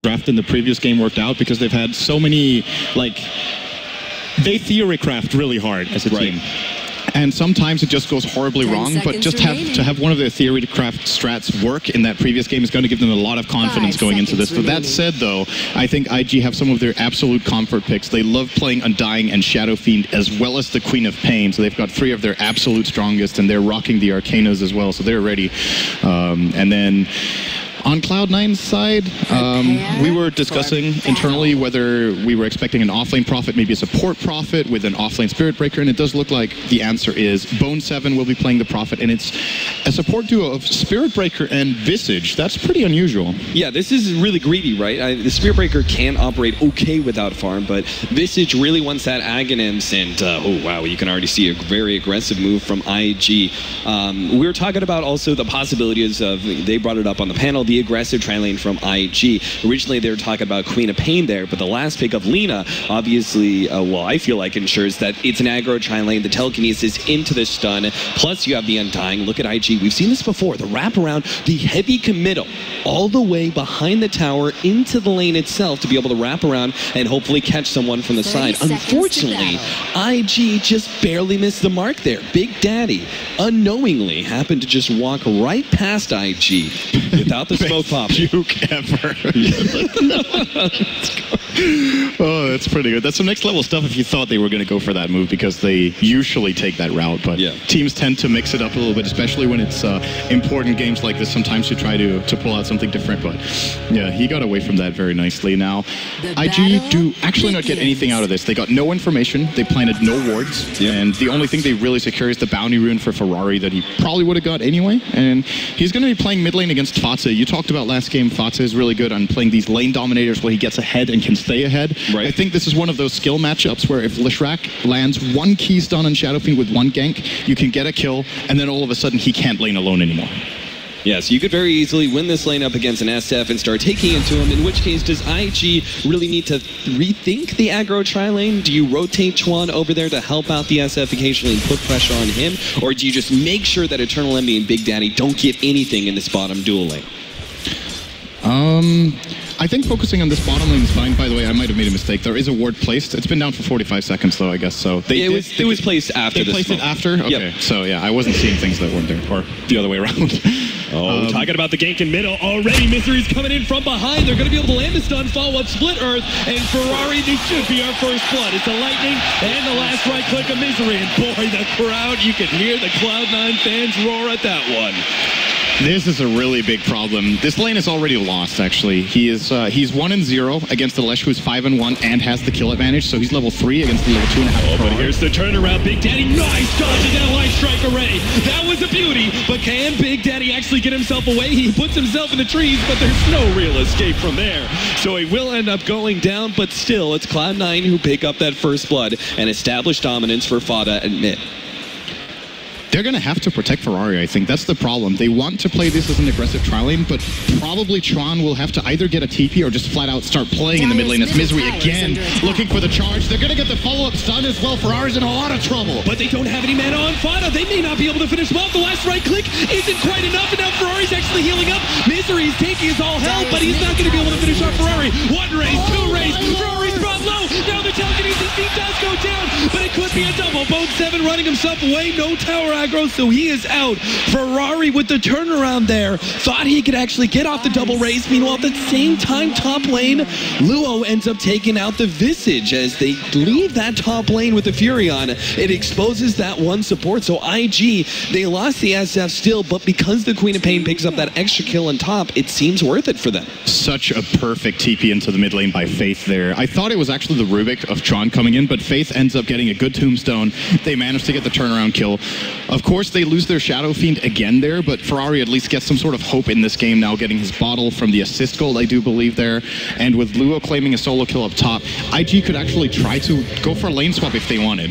draft in the previous game worked out because they've had so many, like, they theory craft really hard as a team. And sometimes it just goes horribly wrong, but just to have one of their theory craft strats work in that previous game is going to give them a lot of confidence going into this. But that said, though, I think IG have some of their absolute comfort picks. They love playing Undying and Shadow Fiend as well as the Queen of Pain. So they've got 3 of their absolute strongest, and they're rocking the Arcanas as well, so they're ready. And then on Cloud9's side, we were discussing internally whether we were expecting an offlane Prophet, maybe a support Prophet with an offlane Spirit Breaker, and it does look like the answer is Bone7 will be playing the Prophet, and it's a support duo of Spirit Breaker and Visage. That's pretty unusual. Yeah, this is really greedy, right? The Spirit Breaker can operate okay without farm, but Visage really wants that Aghanims, and oh wow, you can already see a very aggressive move from IG. We were talking about also the possibilities of, they brought it up on the panel, the aggressive tri-lane from IG. Originally they were talking about Queen of Pain there, but the last pick of Lina obviously, well, I feel like ensures that it's an aggro tri-lane, the telekinesis into the stun, plus you have the Undying. Look at IG, we've seen this before, the wraparound, the heavy committal, all the way behind the tower into the lane itself to be able to wrap around and hopefully catch someone from the side. Unfortunately, IG just barely missed the mark there. Big Daddy unknowingly happened to just walk right past IG without the smoke pop. Puke ever. Oh, that's pretty good. That's some next level stuff if you thought they were going to go for that move, because they usually take that route, but teams tend to mix it up a little bit, especially when it's important games like this. Sometimes you try to pull out something different, but yeah, he got away from that very nicely. Now, IG do actually not get anything out of this. They got no information, they planted no wards, and the only thing they really secure is the bounty rune for Ferrari that he probably would have got anyway, and he's going to be playing mid lane against Fatse. You talked about last game, Fatse is really good on playing these lane dominators where he gets ahead and can stay ahead. I think this is one of those skill matchups where if Leshrac lands one key stun on Shadow Fiend with one gank, you can get a kill, and then all of a sudden he can't lane alone anymore. Yes, you could very easily win this lane up against an SF and start taking into him, in which case does IG really need to rethink the aggro tri-lane? Do you rotate Chuan over there to help out the SF occasionally and put pressure on him? Or do you just make sure that Eternal Envy and Big Daddy don't get anything in this bottom dual lane? I think focusing on this bottom lane is fine. By the way, I might have made a mistake. There is a ward placed. It's been down for 45 seconds though, I guess. So it was placed after this. They placed it after? Okay. Yep. So yeah, I wasn't seeing things that weren't there, or the other way around. Oh, talking about the gank in middle already. Misery's coming in from behind. They're going to be able to land the stun, follow up Split Earth, and Ferrari, this should be our first blood. It's a lightning and the last right click of Misery, and boy, the crowd, you can hear the Cloud9 fans roar at that one. This is a really big problem. This lane is already lost, actually. He's 1-0 against the Lesh, who's 5-1 and has the kill advantage, so he's level 3 against the level 2.5. Oh, but here's the turnaround. Big Daddy, nice dodging that light strike array. That was a beauty, but can Big Daddy actually get himself away? He puts himself in the trees, but there's no real escape from there. So he will end up going down, but still, it's Cloud9 who pick up that first blood and establish dominance for Fada and mid. They're going to have to protect Ferrari, I think. That's the problem. They want to play this as an aggressive tri-lane, but probably Tron will have to either get a TP or just flat out start playing in the mid lane as Misery again, looking for the charge. They're going to get the follow-up stun as well. Ferrari's in a lot of trouble. But they don't have any mana on Fada. They may not be able to finish him off. The last right click isn't quite enough, and now Ferrari's actually healing up. Misery's taking his all hell, but he's not going to be able to finish off Ferrari. One race, two race. Ferrari's brought low. Now the telekinesis feed does go down, but it could be a double. Bone7 running himself away. No tower aggro, so he is out. Ferrari with the turnaround there. Thought he could actually get off the double race. Meanwhile, at the same time, top lane, Luo ends up taking out the Visage as they leave that top lane with the Furion. It exposes that one support. So IG, they lost the SF still, but because the Queen of Pain picks up that extra kill on top, it seems worth it for them. Such a perfect TP into the mid lane by Faith there. I thought it was actually the Rubik of Tron coming in, but Faith ends up getting a good tombstone. They managed to get the turnaround kill. Of course, they lose their Shadow Fiend again there, but Ferrari at least gets some sort of hope in this game now, getting his bottle from the assist gold, I do believe there. And with Luo claiming a solo kill up top, IG could actually try to go for a lane swap if they wanted.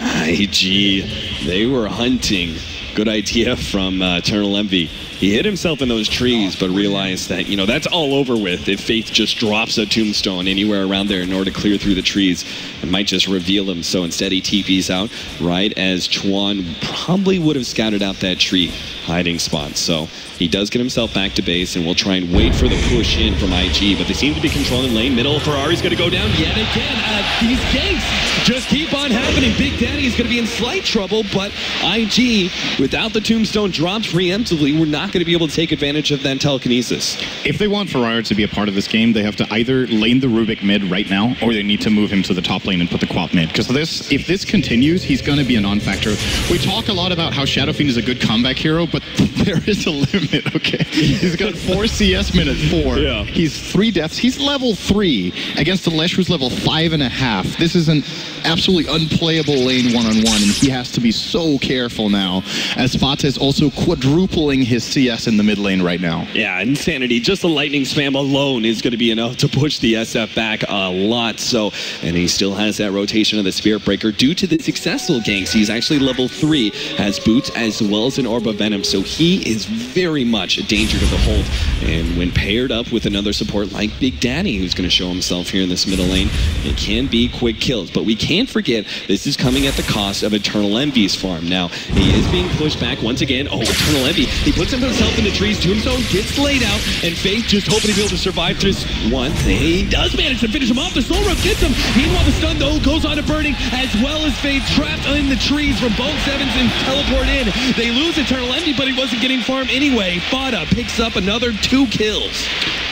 IG, they were hunting. Good idea from Eternal Envy. He hit himself in those trees, but realized that, you know, that's all over with if Faith just drops a tombstone anywhere around there in order to clear through the trees. It might just reveal him. So instead he TPs out right as Chuan probably would have scouted out that tree hiding spot. So he does get himself back to base, and we'll try and wait for the push in from IG, but they seem to be controlling lane middle. Ferrari's going to go down yet again. These ganks just keep on happening. Big Daddy is going to be in slight trouble, but IG, without the tombstone dropped preemptively, we're not going to be able to take advantage of that telekinesis. If they want Ferrari to be a part of this game, they have to either lane the Rubik mid right now, or they need to move him to the top lane and put the Quap mid. Because if this continues, he's going to be a non-factor. We talk a lot about how Shadow Fiend is a good comeback hero, but there is a limit, okay? He's got 4 CS min at 4. Yeah. He's 3 deaths. He's level 3 against a Lesh who's level 5.5. This is an absolutely unplayable lane one-on-one, and he has to be so careful now, as Fata is also quadrupling his CS in the mid lane right now. Yeah, insanity. Just the lightning spam alone is going to be enough to push the SF back a lot. So, and he still has that rotation of the Spirit Breaker due to the successful ganks. He's actually level 3, has boots as well as an Orb of Venom, so he is very much a danger to behold. And when paired up with another support like Big Daddy, who's going to show himself here in this middle lane, it can be quick kills. But we can't forget, this is coming at the cost of Eternal Envy's farm. Now, he is being pushed back once again. Oh, Eternal Envy. He puts himself in the trees. Tombstone gets laid out, and Faith just hoping to be able to survive this one. He does manage to finish him off. The Soul Rush gets him. Meanwhile, the stun, though, goes on to Burning, as well as Faith trapped in the trees from both Sevens and teleport in. They lose Eternal Envy, but he wasn't getting farm anyway. Fada picks up another 2 kills.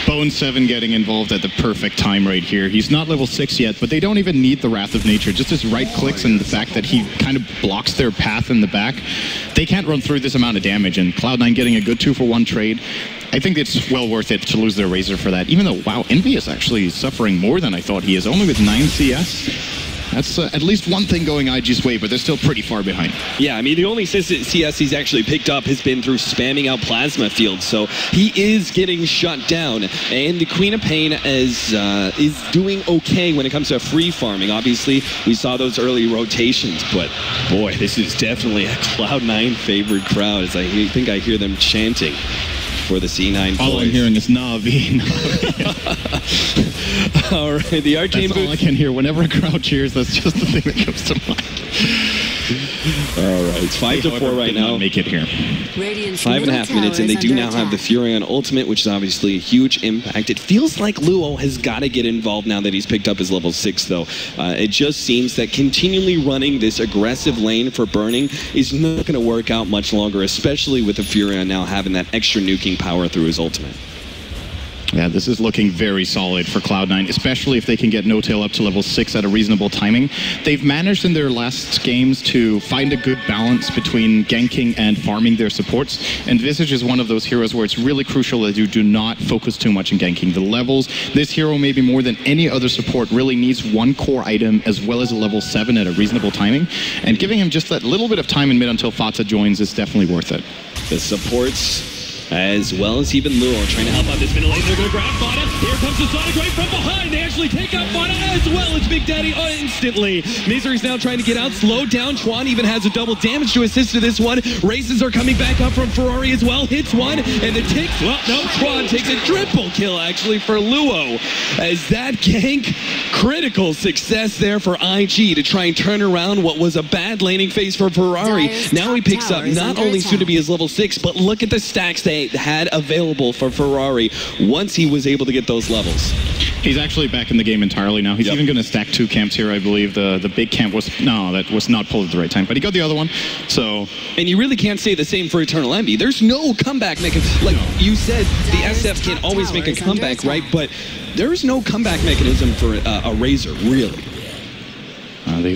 Bone7 getting involved at the perfect time right here. He's not level 6 yet, but they don't even need the Wrath of Nature. Just his right clicks and the fact that he kind of blocks their path in the back. They can't run through this amount of damage, and Cloud9 getting a good 2-for-1 trade. I think it's well worth it to lose their Razor for that, even though, wow, Envy is actually suffering more than I thought he is, only with 9 CS. That's at least one thing going IG's way, but they're still pretty far behind. Yeah, I mean, the only CS he's actually picked up has been through spamming out Plasma Fields, so he is getting shut down. And the Queen of Pain is doing okay when it comes to free farming. Obviously, we saw those early rotations, but boy, this is definitely a Cloud9 favored crowd, as I think I hear them chanting for the C9 All boys. I'm hearing is Navi. All right, the Arcane That's all I can hear. Whenever a crowd cheers, that's just the thing that comes to mind. All right, it's 5-4 right now. Make it here. 5.5 minutes, and they do now have the Fury on ultimate, which is obviously a huge impact. It feels like Luo has got to get involved now that he's picked up his level 6, though. It just seems that continually running this aggressive lane for Burning is not going to work out much longer, especially with the Fury on now having that extra nuking power through his ultimate. Yeah, this is looking very solid for Cloud9, especially if they can get No-Tail up to level 6 at a reasonable timing. They've managed in their last games to find a good balance between ganking and farming their supports, and Visage is one of those heroes where it's really crucial that you do not focus too much on ganking. The levels, this hero maybe more than any other support really needs one core item as well as a level 7 at a reasonable timing, and giving him just that little bit of time in mid until Fata joins is definitely worth it. The supports, as well as even Luo, trying to help out this middle lane. They're going to grab Fada. Here comes the Sonic right from behind. They actually take out Fada as well as Big Daddy instantly. Misery's now trying to get out, slowed down. Chuan even has a double damage to assist to this one. Races are coming back up from Ferrari as well. Hits one, and the ticks. Well, no, Chuan takes a triple kill actually for Luo. As that gank, critical success there for IG to try and turn around what was a bad laning phase for Ferrari. Now he picks up not only soon to be his level 6, but look at the stacks they had available for Ferrari once he was able to get those levels. He's actually back in the game entirely now. He's even going to stack 2 camps here, I believe. The big camp was, no, that was not pulled at the right time, but he got the other one, so. And you really can't say the same for Eternal Envy. There's no comeback mechanism. Like you said, the SF can always make a comeback, right? But there's no comeback mechanism for a Razor, really. They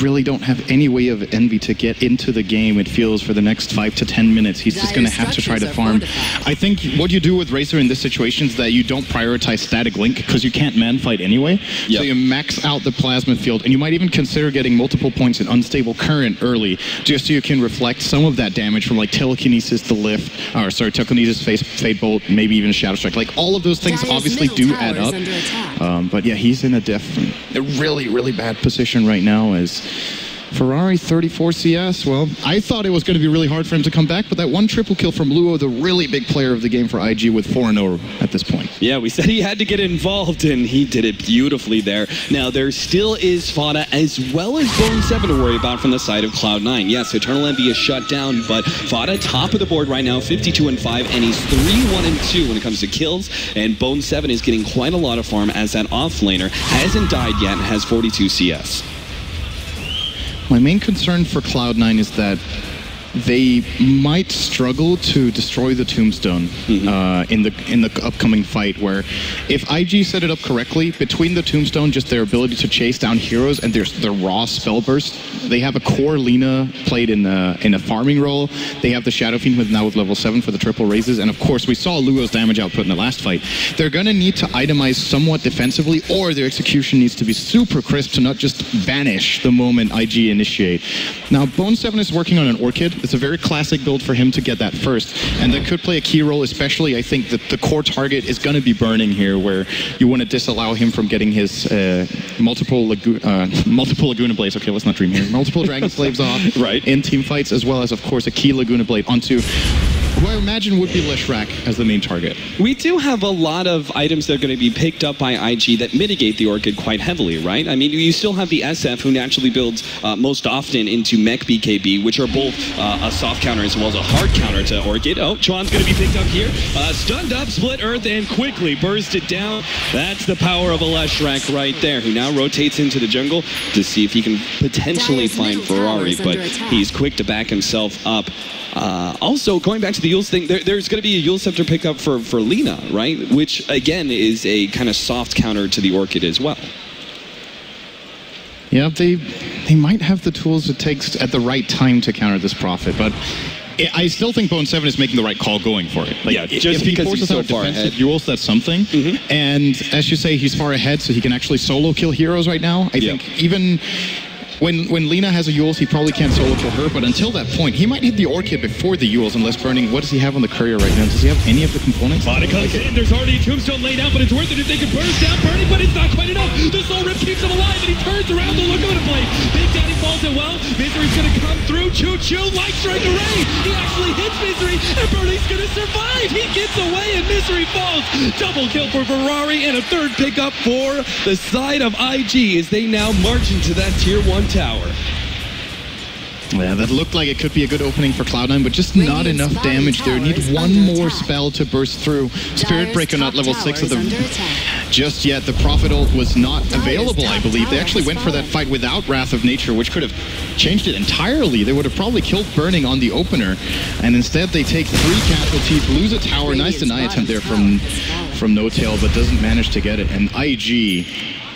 really don't have any way of Envy to get into the game, it feels, for the next 5 to 10 minutes. He's just going to have to try to farm. I think what you do with Razor in this situation is that you don't prioritize static link because you can't man fight anyway. Yep. So you max out the plasma field, and you might even consider getting multiple points in unstable current early, just so you can reflect some of that damage from like telekinesis, the lift, or sorry, telekinesis, fade bolt, maybe even shadow strike. Like all of those things obviously do add up. But yeah, he's in a really, really bad position right now, as Ferrari 34 CS. Well, I thought it was going to be really hard for him to come back, but that one triple kill from Luo, the really big player of the game for IG, with 4-0 at this point. Yeah, we said he had to get involved, and he did it beautifully there. Now, there still is Fada as well as bo3 to worry about from the side of Cloud9. Yes, Eternal Envy is shut down, but Fada top of the board right now, 52-5, and he's 3-1-2 when it comes to kills, and bo3 is getting quite a lot of farm as that offlaner hasn't died yet and has 42 CS. My main concern for Cloud9 is that they might struggle to destroy the Tombstone in the upcoming fight, where if IG set it up correctly, between the Tombstone, just their ability to chase down heroes and their raw spell burst, they have a core Lina played in a farming role. They have the Shadow Fiend now with level 7 for the triple raises, and of course we saw Luo's damage output in the last fight. They're going to need to itemize somewhat defensively, or their execution needs to be super crisp to not just vanish the moment IG initiate. Now, bo3 is working on an Orchid. It's a very classic build for him to get that first, and that could play a key role, especially I think that the core target is going to be burning here, where you want to disallow him from getting his multiple Laguna Blades, okay, let's not dream here, multiple Dragon Slaves off right in team fights, as well as, of course, a key Laguna Blade onto who I imagine would be Leshrac as the main target. We do have a lot of items that are going to be picked up by IG that mitigate the Orchid quite heavily, right? I mean, you still have the SF, who naturally builds most often into Mech BKB, which are both a soft counter as well as a hard counter to Orchid. Oh, Chuan's going to be picked up here. Stunned up, split earth, and quickly burst it down. That's the power of a Leshrac right there, who now rotates into the jungle to see if he can potentially find Ferrari, but he's quick to back himself up. Also, going back to the Eul's thing, there's going to be a Eul Scepter pickup for Lina, right? Which, again, is a kind of soft counter to the Orchid as well. Yeah, they might have the tools it takes at the right time to counter this Prophet, but I still think bo3 is making the right call going for it. Like, yeah, just if because he forces he's so out far ahead. Euls, that's something. And as you say, he's far ahead, so he can actually solo kill heroes right now. I think even when Lina has a Euls, he probably can't solo kill her, but until that point, he might hit the Orchid before the Euls, unless burning. What does he have on the courier right now? Does he have any of the components? Fada comes in, there's already a Tombstone laid out, but it's worth it if they can burst down Burning, but it's not quite enough. The Soul Rip keeps him alive, and he turns around to look at the blade. Big Daddy falls it well. Misery's gonna come through. Choo-choo, light strike array. He actually hits Misery, and Burning's gonna survive. He gets away, and Misery falls. Double kill for Ferrari, and a third pickup for the side of IG as they now march into that tier 1 tower. Yeah, that looked like it could be a good opening for Cloud9, but just not enough damage there. Need one more spell to burst through. Spirit Breaker not level 6 of them just yet. The Prophet ult was not available, I believe. They actually went for that fight without Wrath of Nature, which could have changed it entirely. They would have probably killed Burning on the opener, and instead they take 3 casualties, lose a tower. Nice deny attempt there from No-Tail, but doesn't manage to get it. And IG,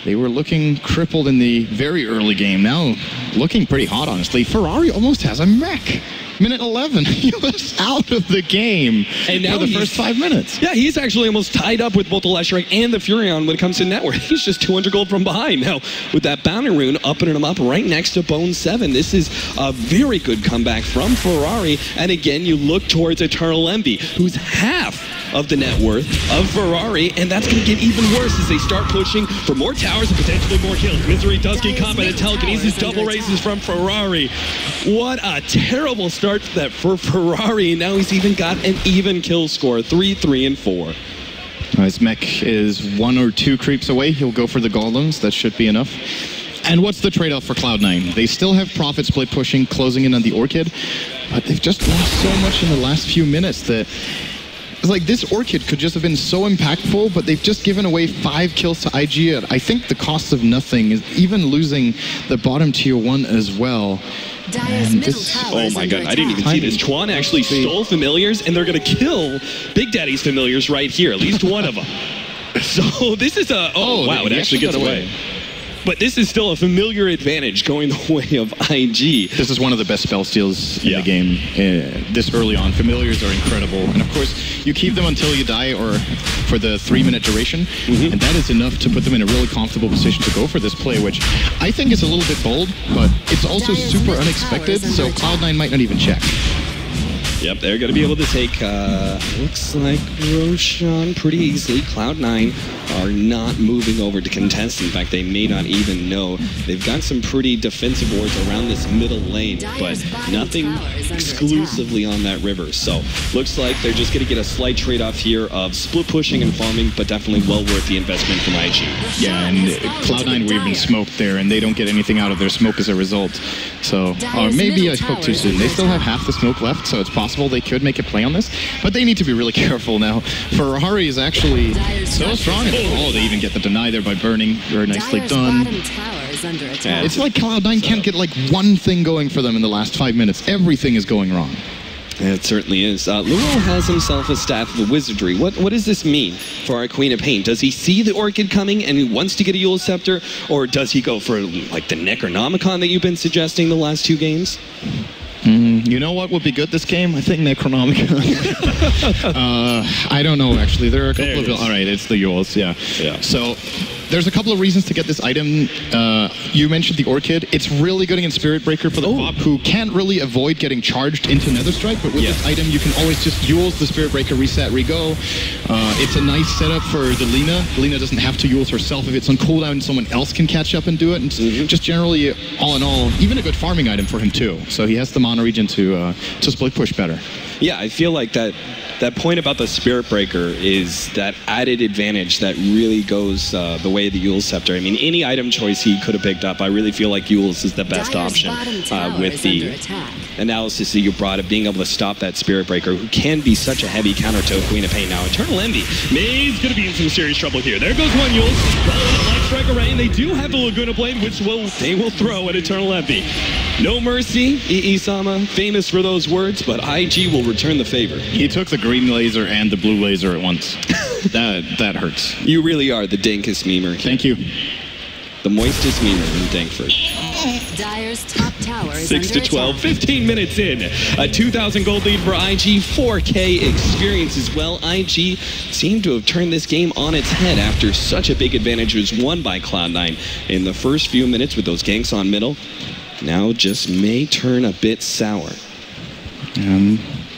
they were looking crippled in the very early game. Now looking pretty hot, honestly. Ferrari almost has a mech. Minute 11, he was out of the game and now for the first 5 minutes. Yeah, he's actually almost tied up with both the Leshrac and the Furion when it comes to net worth. He's just 200 gold from behind. Now, with that bounty rune upping him up right next to bo3, this is a very good comeback from Ferrari. And again, you look towards Eternal Envy, who's half of the net worth of Ferrari, and that's going to get even worse as they start pushing for more towers and potentially more kills. Misery does get caught by the telekinesis, double raises from Ferrari. What a terrible start that for Ferrari. Now he's even got an even kill score, 3, 3, and 4. His mech is 1 or 2 creeps away. He'll go for the golems. That should be enough. And what's the trade-off for Cloud9? They still have Prophet split pushing, closing in on the Orchid, but they've just lost so much in the last few minutes that it's like this Orchid could just have been so impactful, but they've just given away 5 kills to IG at, I think, the cost of nothing, is even losing the bottom tier 1 as well. Oh my god, I didn't even see this. Chuan actually stole familiars, and they're going to kill Big Daddy's familiars right here, at least one of them. So this is a... Oh, wow, it actually gets away. But this is still a familiar advantage going the way of IG. This is one of the best spell steals in the game this early on. Familiars are incredible. And of course, you keep them until you die or for the 3-minute duration. And that is enough to put them in a really comfortable position to go for this play, which I think is a little bit bold, but it's also super unexpected, so Cloud9 might not even check. Yep, they're going to be able to take, looks like Roshan pretty easily. Cloud9 are not moving over to contest. In fact, they may not even know. They've got some pretty defensive wards around this middle lane, but nothing exclusively on that river. So looks like they're just going to get a slight trade-off here of split pushing and farming, but definitely well worth the investment from IG. Yeah, and Cloud9 were even smoked there, and they don't get anything out of their smoke as a result. So, or maybe I spoke too soon. They still have half the smoke left, so it's possible they could make a play on this, but they need to be really careful now. Ferrari is actually so strong. Oh, they even get the deny there by burning. Very nicely done. It's like Cloud9 can't get like one thing going for them in the last 5 minutes. Everything is going wrong. It certainly is. Luo has himself a Staff of Wizardry. What does this mean for our Queen of Pain? Does he see the Orchid coming and he wants to get a Eul's Scepter? Or does he go for like the Necronomicon that you've been suggesting the last 2 games? You know what would be good this game? I think Necronomicon. I don't know, actually. There are a couple of... All right, it's the Eul's, yeah. So there's a couple of reasons to get this item. You mentioned the Orchid. It's really good against Spirit Breaker for the Pop, who can't really avoid getting charged into Nether Strike, but with this item, you can always just Eul's the Spirit Breaker, reset, re-go. It's a nice setup for the Lina. Lina doesn't have to Eul's herself. If it's on cooldown, someone else can catch up and do it. And just generally, all in all, even a good farming item for him too. So he has the mana region to split push better. Yeah, I feel like that point about the Spirit Breaker is that added advantage that really goes the way of the Eul's Scepter. I mean, any item choice he could have picked up, I really feel like Eul's is the best option with the analysis that you brought of being able to stop that Spirit Breaker, who can be such a heavy counter to Queen of Pain. Now, Eternal Envy. May's going to be in some serious trouble here. There goes one Eul's. Light Strike Array, and they do have the Laguna Blade, which they will throw at Eternal Envy. No mercy, Isama, famous for those words, but IG will return the favor. He took the green laser and the blue laser at once. that hurts. You really are the dankest memer. Thank you. The moistest memer in Dankford. Dyer's top tower is 6-12, 15 minutes in. A 2,000 gold lead for IG, 4K experience as well. IG seemed to have turned this game on its head after such a big advantage was won by Cloud9 in the first few minutes with those ganks on middle. Now just may turn a bit sour.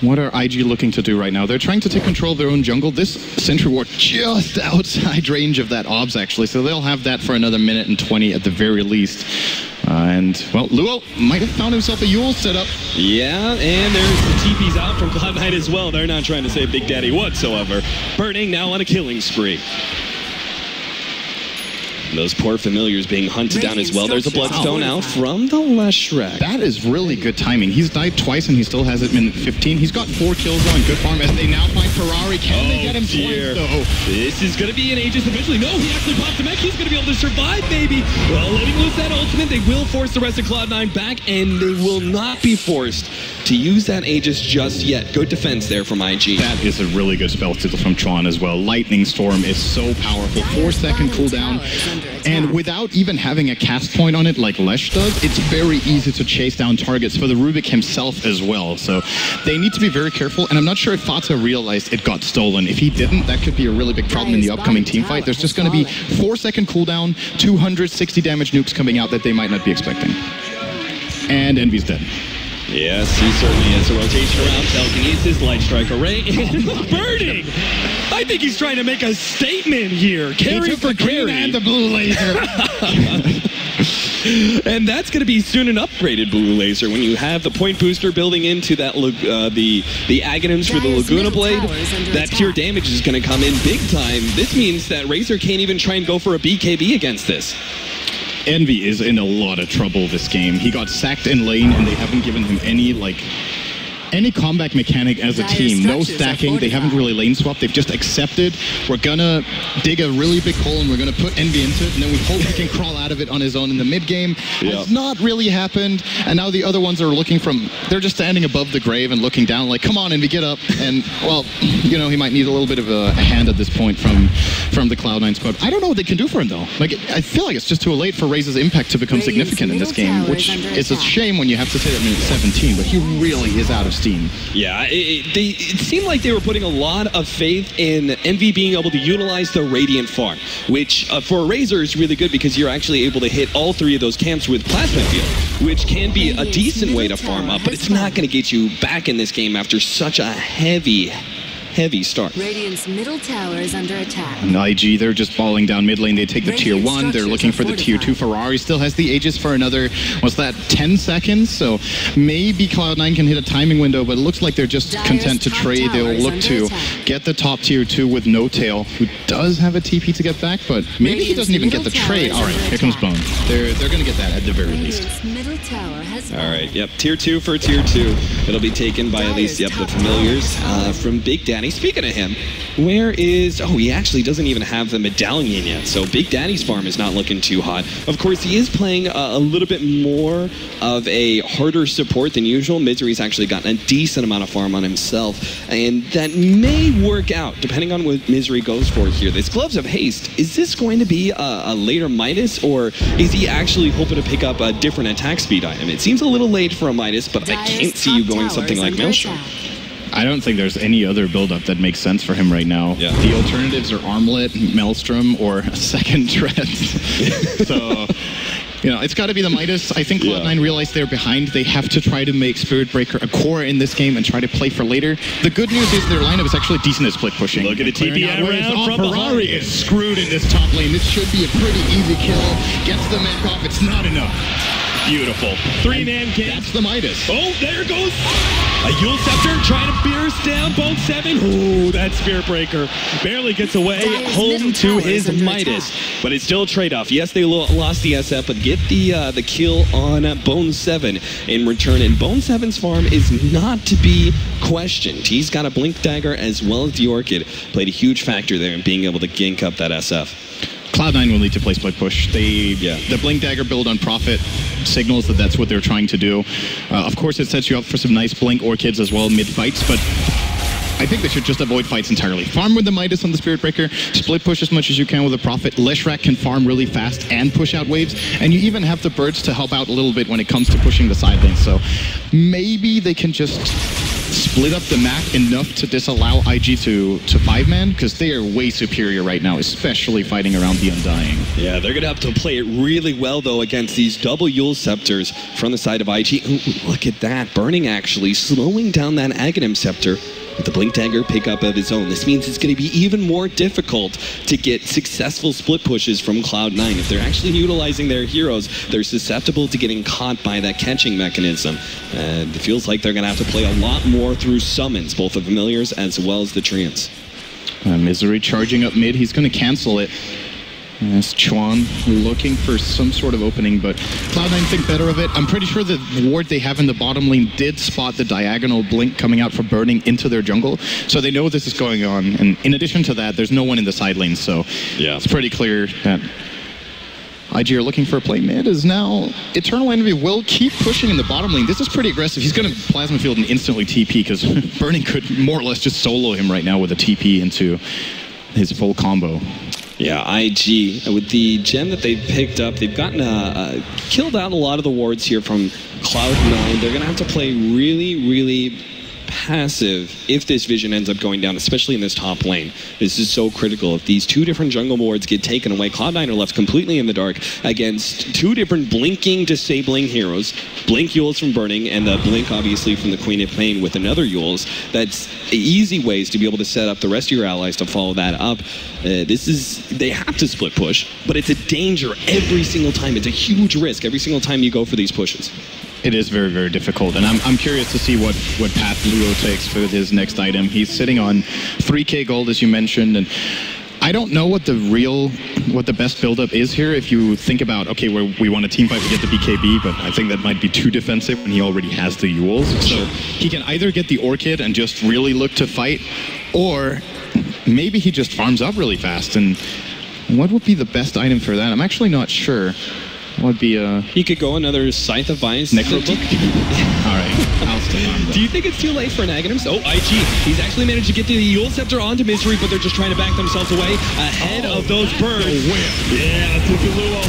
What are IG looking to do right now? They're trying to take control of their own jungle. This Sentry Ward just outside range of that OBS, actually, so they'll have that for another minute and 20 at the very least. And, well, Luo might have found himself a Eul's setup. Yeah, and there's the TPs out from Cloud9 as well. They're not trying to save Big Daddy whatsoever. Burning now on a killing spree. Those poor familiars being hunted down as well. There's a Bloodstone out from the Leshrac. That is really good timing. He's died twice and he still has it minute 15. He's got 4 kills on good farm as they now find Ferrari. Can they get him twice though? This is going to be an Aegis eventually. No, he actually popped a mech. He's going to be able to survive, maybe. Well, letting loose that ultimate, they will force the rest of Cloud9 back, and they will not be forced to use that Aegis just yet. Good defense there from IG. That is a really good spell from Tron as well. Lightning Storm is so powerful. 4-second cooldown. And without even having a cast point on it like Lesh does, it's very easy to chase down targets for the Rubik himself as well. So they need to be very careful. And I'm not sure if Fata realized it got stolen. If he didn't, that could be a really big problem in the upcoming teamfight. There's just going to be 4-second cooldown, 260 damage nukes coming out that they might not be expecting. And Envy's dead. Yes, he certainly is. A rotation around, telekinesis, light strike array, and burning! I think he's trying to make a statement here. Carry for carry. And the blue laser. And that's going to be soon an upgraded blue laser when you have the point booster building into that the Aghanims for the Laguna Blade. That pure damage is going to come in big time. This means that Razor can't even try and go for a BKB against this. Envy is in a lot of trouble this game. He got sacked in lane and they haven't given him any comeback mechanic as a team. No stacking. They haven't really lane swapped. They've just accepted. We're gonna dig a really big hole and we're gonna put Envy into it, and then we hope he can crawl out of it on his own in the mid game. It's not really happened. And now the other ones are looking they're just standing above the grave and looking down like, come on, Envy, get up. And, well, you know, he might need a little bit of a hand at this point from the Cloud9 squad. I don't know what they can do for him, though. Like, I feel like it's just too late for Razor's impact to become significant in this game, which is a shame when you have to say that minute 17, but he really is out of steam. Yeah, it seemed like they were putting a lot of faith in Envy being able to utilize the Radiant farm, which for Razor is really good because you're actually able to hit all 3 of those camps with Plasma Field, which can be a decent way to farm up, but it's not going to get you back in this game after such a heavy heavy start. Radiant's middle tower is under attack. And IG, they're just falling down mid lane. They take the tier 1. They're looking for the tier 2. Ferrari still has the Aegis for another, what's that, 10 seconds? So maybe Cloud9 can hit a timing window, but it looks like they're just content to trade. They'll look to get the top tier 2 with No Tail, who does have a TP to get back, but maybe he doesn't even get the trade. All right, here comes Bone. They're going to get that at the very least. Middle tower has All right, yep, tier 2 for tier 2. It'll be taken by at least, yep, the familiars from Big Daddy. Speaking of him, where is... Oh, he actually doesn't even have the medallion yet, so Big Daddy's farm is not looking too hot. Of course, he is playing a little bit more of a harder support than usual. Misery's actually gotten a decent amount of farm on himself, and that may work out, depending on what Misery goes for here. This Gloves of Haste, is this going to be a later Midas, or is he actually hoping to pick up a different attack speed item? It seems a little late for a Midas, but I can't see you going something like Maelstrom. I don't think there's any other build-up that makes sense for him right now. Yeah. The alternatives are Armlet, Maelstrom, or a second Dread. So, you know, it's got to be the Midas. I think Cloud9 realized they're behind. They have to try to make Spirit Breaker a core in this game and try to play for later. The good news is their lineup is actually decent at split pushing. Look at the TP around from Ferrari is screwed in this top lane. This should be a pretty easy kill. Gets the mech off. It's not enough. Beautiful. 3-man game. That's the Midas. Oh, there goes a Yule Scepter trying to pierce down bo3. Ooh, that Spirit Breaker barely gets away home to his Midas. But it's still a trade-off. Yes, they lost the SF, but get the kill on bo3 in return. And bo3's farm is not to be questioned. He's got a Blink Dagger as well as the Orchid. Played a huge factor there in being able to gank up that SF. Cloud9 will need to play split push. The Blink Dagger build on Prophet signals that that's what they're trying to do. Of course, it sets you up for some nice Blink Orchids as well mid-fights, but I think they should just avoid fights entirely. Farm with the Midas on the Spirit Breaker, split push as much as you can with the Prophet. Leshrac can farm really fast and push out waves, and you even have the birds to help out a little bit when it comes to pushing the side lanes. So maybe they can just split up the map enough to disallow IG to 5-man, because they are way superior right now, especially fighting around the Undying. Yeah, they're going to have to play it really well, though, against these double Yule Scepters from the side of IG. Ooh, look at that. Burning actually slowing down that Aghanim Scepter with the Blink Dagger pickup of his own. This means it's going to be even more difficult to get successful split pushes from Cloud9. If they're actually utilizing their heroes, they're susceptible to getting caught by that catching mechanism. And it feels like they're going to have to play a lot more through summons, both the familiars as well as the treants. Misery charging up mid. He's going to cancel it. That's Chuan looking for some sort of opening, but Cloud9 think better of it. I'm pretty sure the ward they have in the bottom lane did spot the diagonal blink coming out from Burning into their jungle, so they know this is going on. And in addition to that, there's no one in the side lane, so it's pretty clear that IG are looking for a play mid. Is now Eternal Envy will keep pushing in the bottom lane. This is pretty aggressive. He's going to Plasma Field and instantly TP, because Burning could more or less just solo him right now with a TP into his full combo. Yeah, IG, with the gem that they've picked up, they've gotten killed out a lot of the wards here from Cloud9. They're going to have to play really, really passive if this vision ends up going down, especially in this top lane. This is so critical. If these two different jungle wards get taken away, Cloud9 are left completely in the dark against two different blinking, disabling heroes. Blink Yules from Burning, and the Blink, obviously, from the Queen of Pain with another Yules. That's easy ways to be able to set up the rest of your allies to follow that up. They have to split push, but it's a danger every single time. It's a huge risk every single time you go for these pushes. It is very, very difficult, and I'm curious to see what path Luo takes for his next item. He's sitting on 3k gold, as you mentioned, and I don't know what the best build-up is here. If you think about, okay, we want a team fight, we get the BKB, but I think that might be too defensive when he already has the Yules. So he can either get the Orchid and just really look to fight, or maybe he just farms up really fast. And what would be the best item for that? I'm actually not sure. Would be he could go another Scythe of Vice. Necrobook? Alright, I'll stay on. Do you think it's too late for an Aghanim? Oh, IG. He's actually managed to get the Yule Scepter onto Misery, but they're just trying to back themselves away ahead of those birds. Yeah, Luo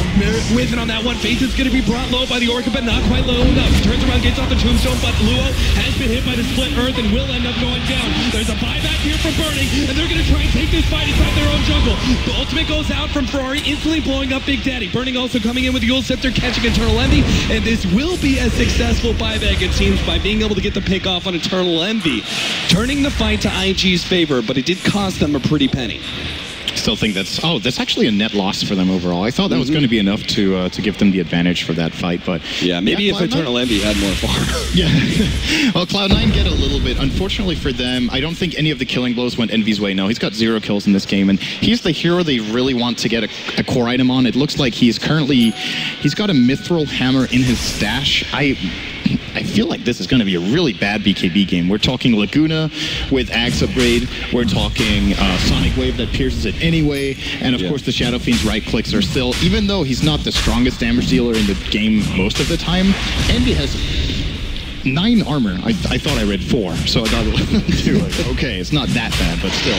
whiffing on that one. Faith is going to be brought low by the Orchid, but not quite low enough. Turns around, gets off the Tombstone, but Luo has been hit by the Split Earth and will end up going down. There's a buyback here from Burning, and they're going to try and take this fight inside their own jungle. The ultimate goes out from Ferrari, instantly blowing up Big Daddy. Burning also coming in with the Yule Eagle Scepter catching Eternal Envy, and this will be a successful buyback, it seems, by being able to get the pick off on Eternal Envy, turning the fight to IG's favor, but it did cost them a pretty penny. Still think that's actually a net loss for them overall. I thought that was going to be enough to give them the advantage for that fight, but yeah, maybe if Eternal Envy had more farm. Yeah, well, Cloud9 get a little bit. Unfortunately for them, I don't think any of the killing blows went Envy's way. No, he's got 0 kills in this game, and he's the hero they really want to get a core item on. It looks like he's got a Mithril Hammer in his stash. I feel like this is going to be a really bad BKB game. We're talking Laguna with Axe Upgrade. We're talking Sonic Wave that pierces it anyway. And of course, the Shadow Fiend's right clicks are still, even though he's not the strongest damage dealer in the game most of the time, Envy has 9 armor. I thought I read 4. So I thought it was okay, it's not that bad, but still.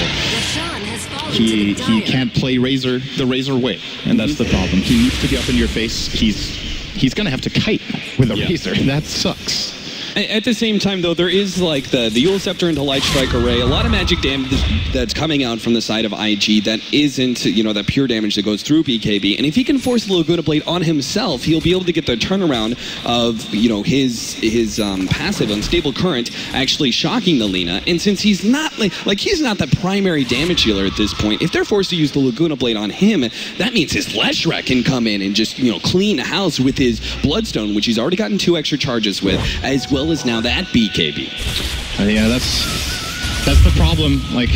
He can't play the Razor way. And that's the problem. He needs to be up in your face. He's going to have to kite with a Razor. That sucks. At the same time, though, there is like the Eagle Scepter into Light Strike Array, a lot of magic damage that's coming out from the side of IG that isn't, you know, that pure damage that goes through BKB. And if he can force the Laguna Blade on himself, he'll be able to get the turnaround of, you know, his passive Unstable Current actually shocking the Lina. And since he's not like he's not the primary damage dealer at this point, if they're forced to use the Laguna Blade on him, that means his Leshrac can come in and just, you know, clean the house with his Bloodstone, which he's already gotten 2 extra charges with, as well as now that BKB. Yeah, that's the problem. Like,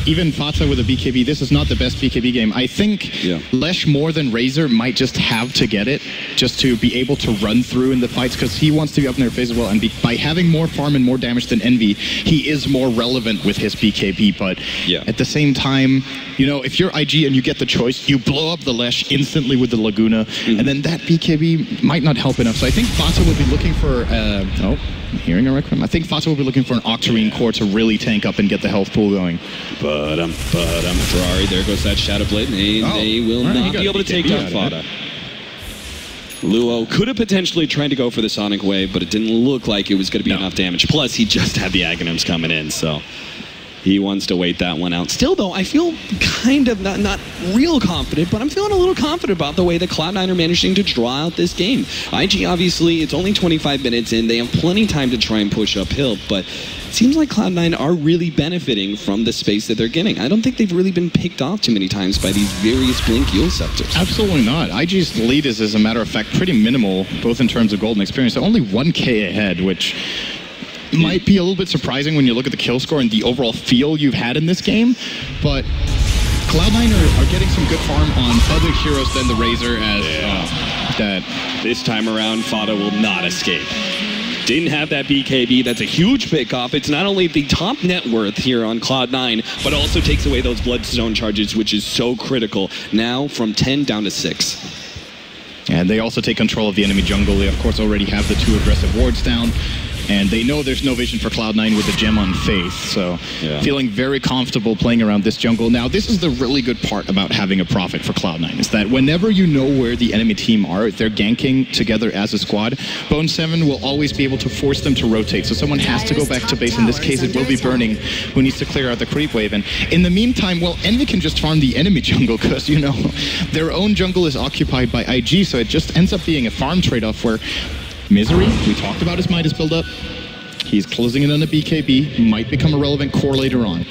even Fata with a BKB, this is not the best BKB game. I think Lesh more than Razor might just have to get it just to be able to run through in the fights, because he wants to be up in their face as well. And by having more farm and more damage than Envy, he is more relevant with his BKB. But at the same time, you know, if you're IG and you get the choice, you blow up the Lesh instantly with the Laguna, and then that BKB might not help enough. So I think Fata would be looking for... I'm hearing a requiem. I think Fata will be looking for an Octarine core to really tank up and get the health pool going. But Ferrari, there goes that Shadow Blade, and they will not be able to take down Fata. Luo could have potentially tried to go for the Sonic Wave, but it didn't look like it was going to be enough damage. Plus, he just had the Aghanims coming in, so he wants to wait that one out. Still, though, I feel kind of not real confident, but I'm feeling a little confident about the way that Cloud9 are managing to draw out this game. IG, obviously, it's only 25 minutes in. They have plenty of time to try and push uphill, but it seems like Cloud9 are really benefiting from the space that they're getting. I don't think they've really been picked off too many times by these various Blink Eagle Scepters. Absolutely not. IG's lead is, as a matter of fact, pretty minimal, both in terms of gold and experience. They're only 1K ahead, which might be a little bit surprising when you look at the kill score and the overall feel you've had in this game, but Cloud9 are getting some good farm on other heroes than the Razor, as that this time around Fata will not escape. Didn't have that BKB. That's a huge pickoff. It's not only the top net worth here on Cloud9, but also takes away those Bloodstone charges, which is so critical. Now from 10 down to 6. And they also take control of the enemy jungle. They, of course, already have the 2 aggressive wards down. And they know there's no vision for Cloud9 with the gem on Faith, so feeling very comfortable playing around this jungle. Now, this is the really good part about having a Prophet for Cloud9, is that whenever you know where the enemy team are, if they're ganking together as a squad, Bone7 will always be able to force them to rotate, so someone has to go back to base. In this case, it will be Burning, who needs to clear out the creep wave. And in the meantime, well, Envy can just farm the enemy jungle, because, you know, their own jungle is occupied by IG, so it just ends up being a farm trade-off where Misery, we talked about his Midas build-up. He's closing in on a BKB, might become a relevant core later on.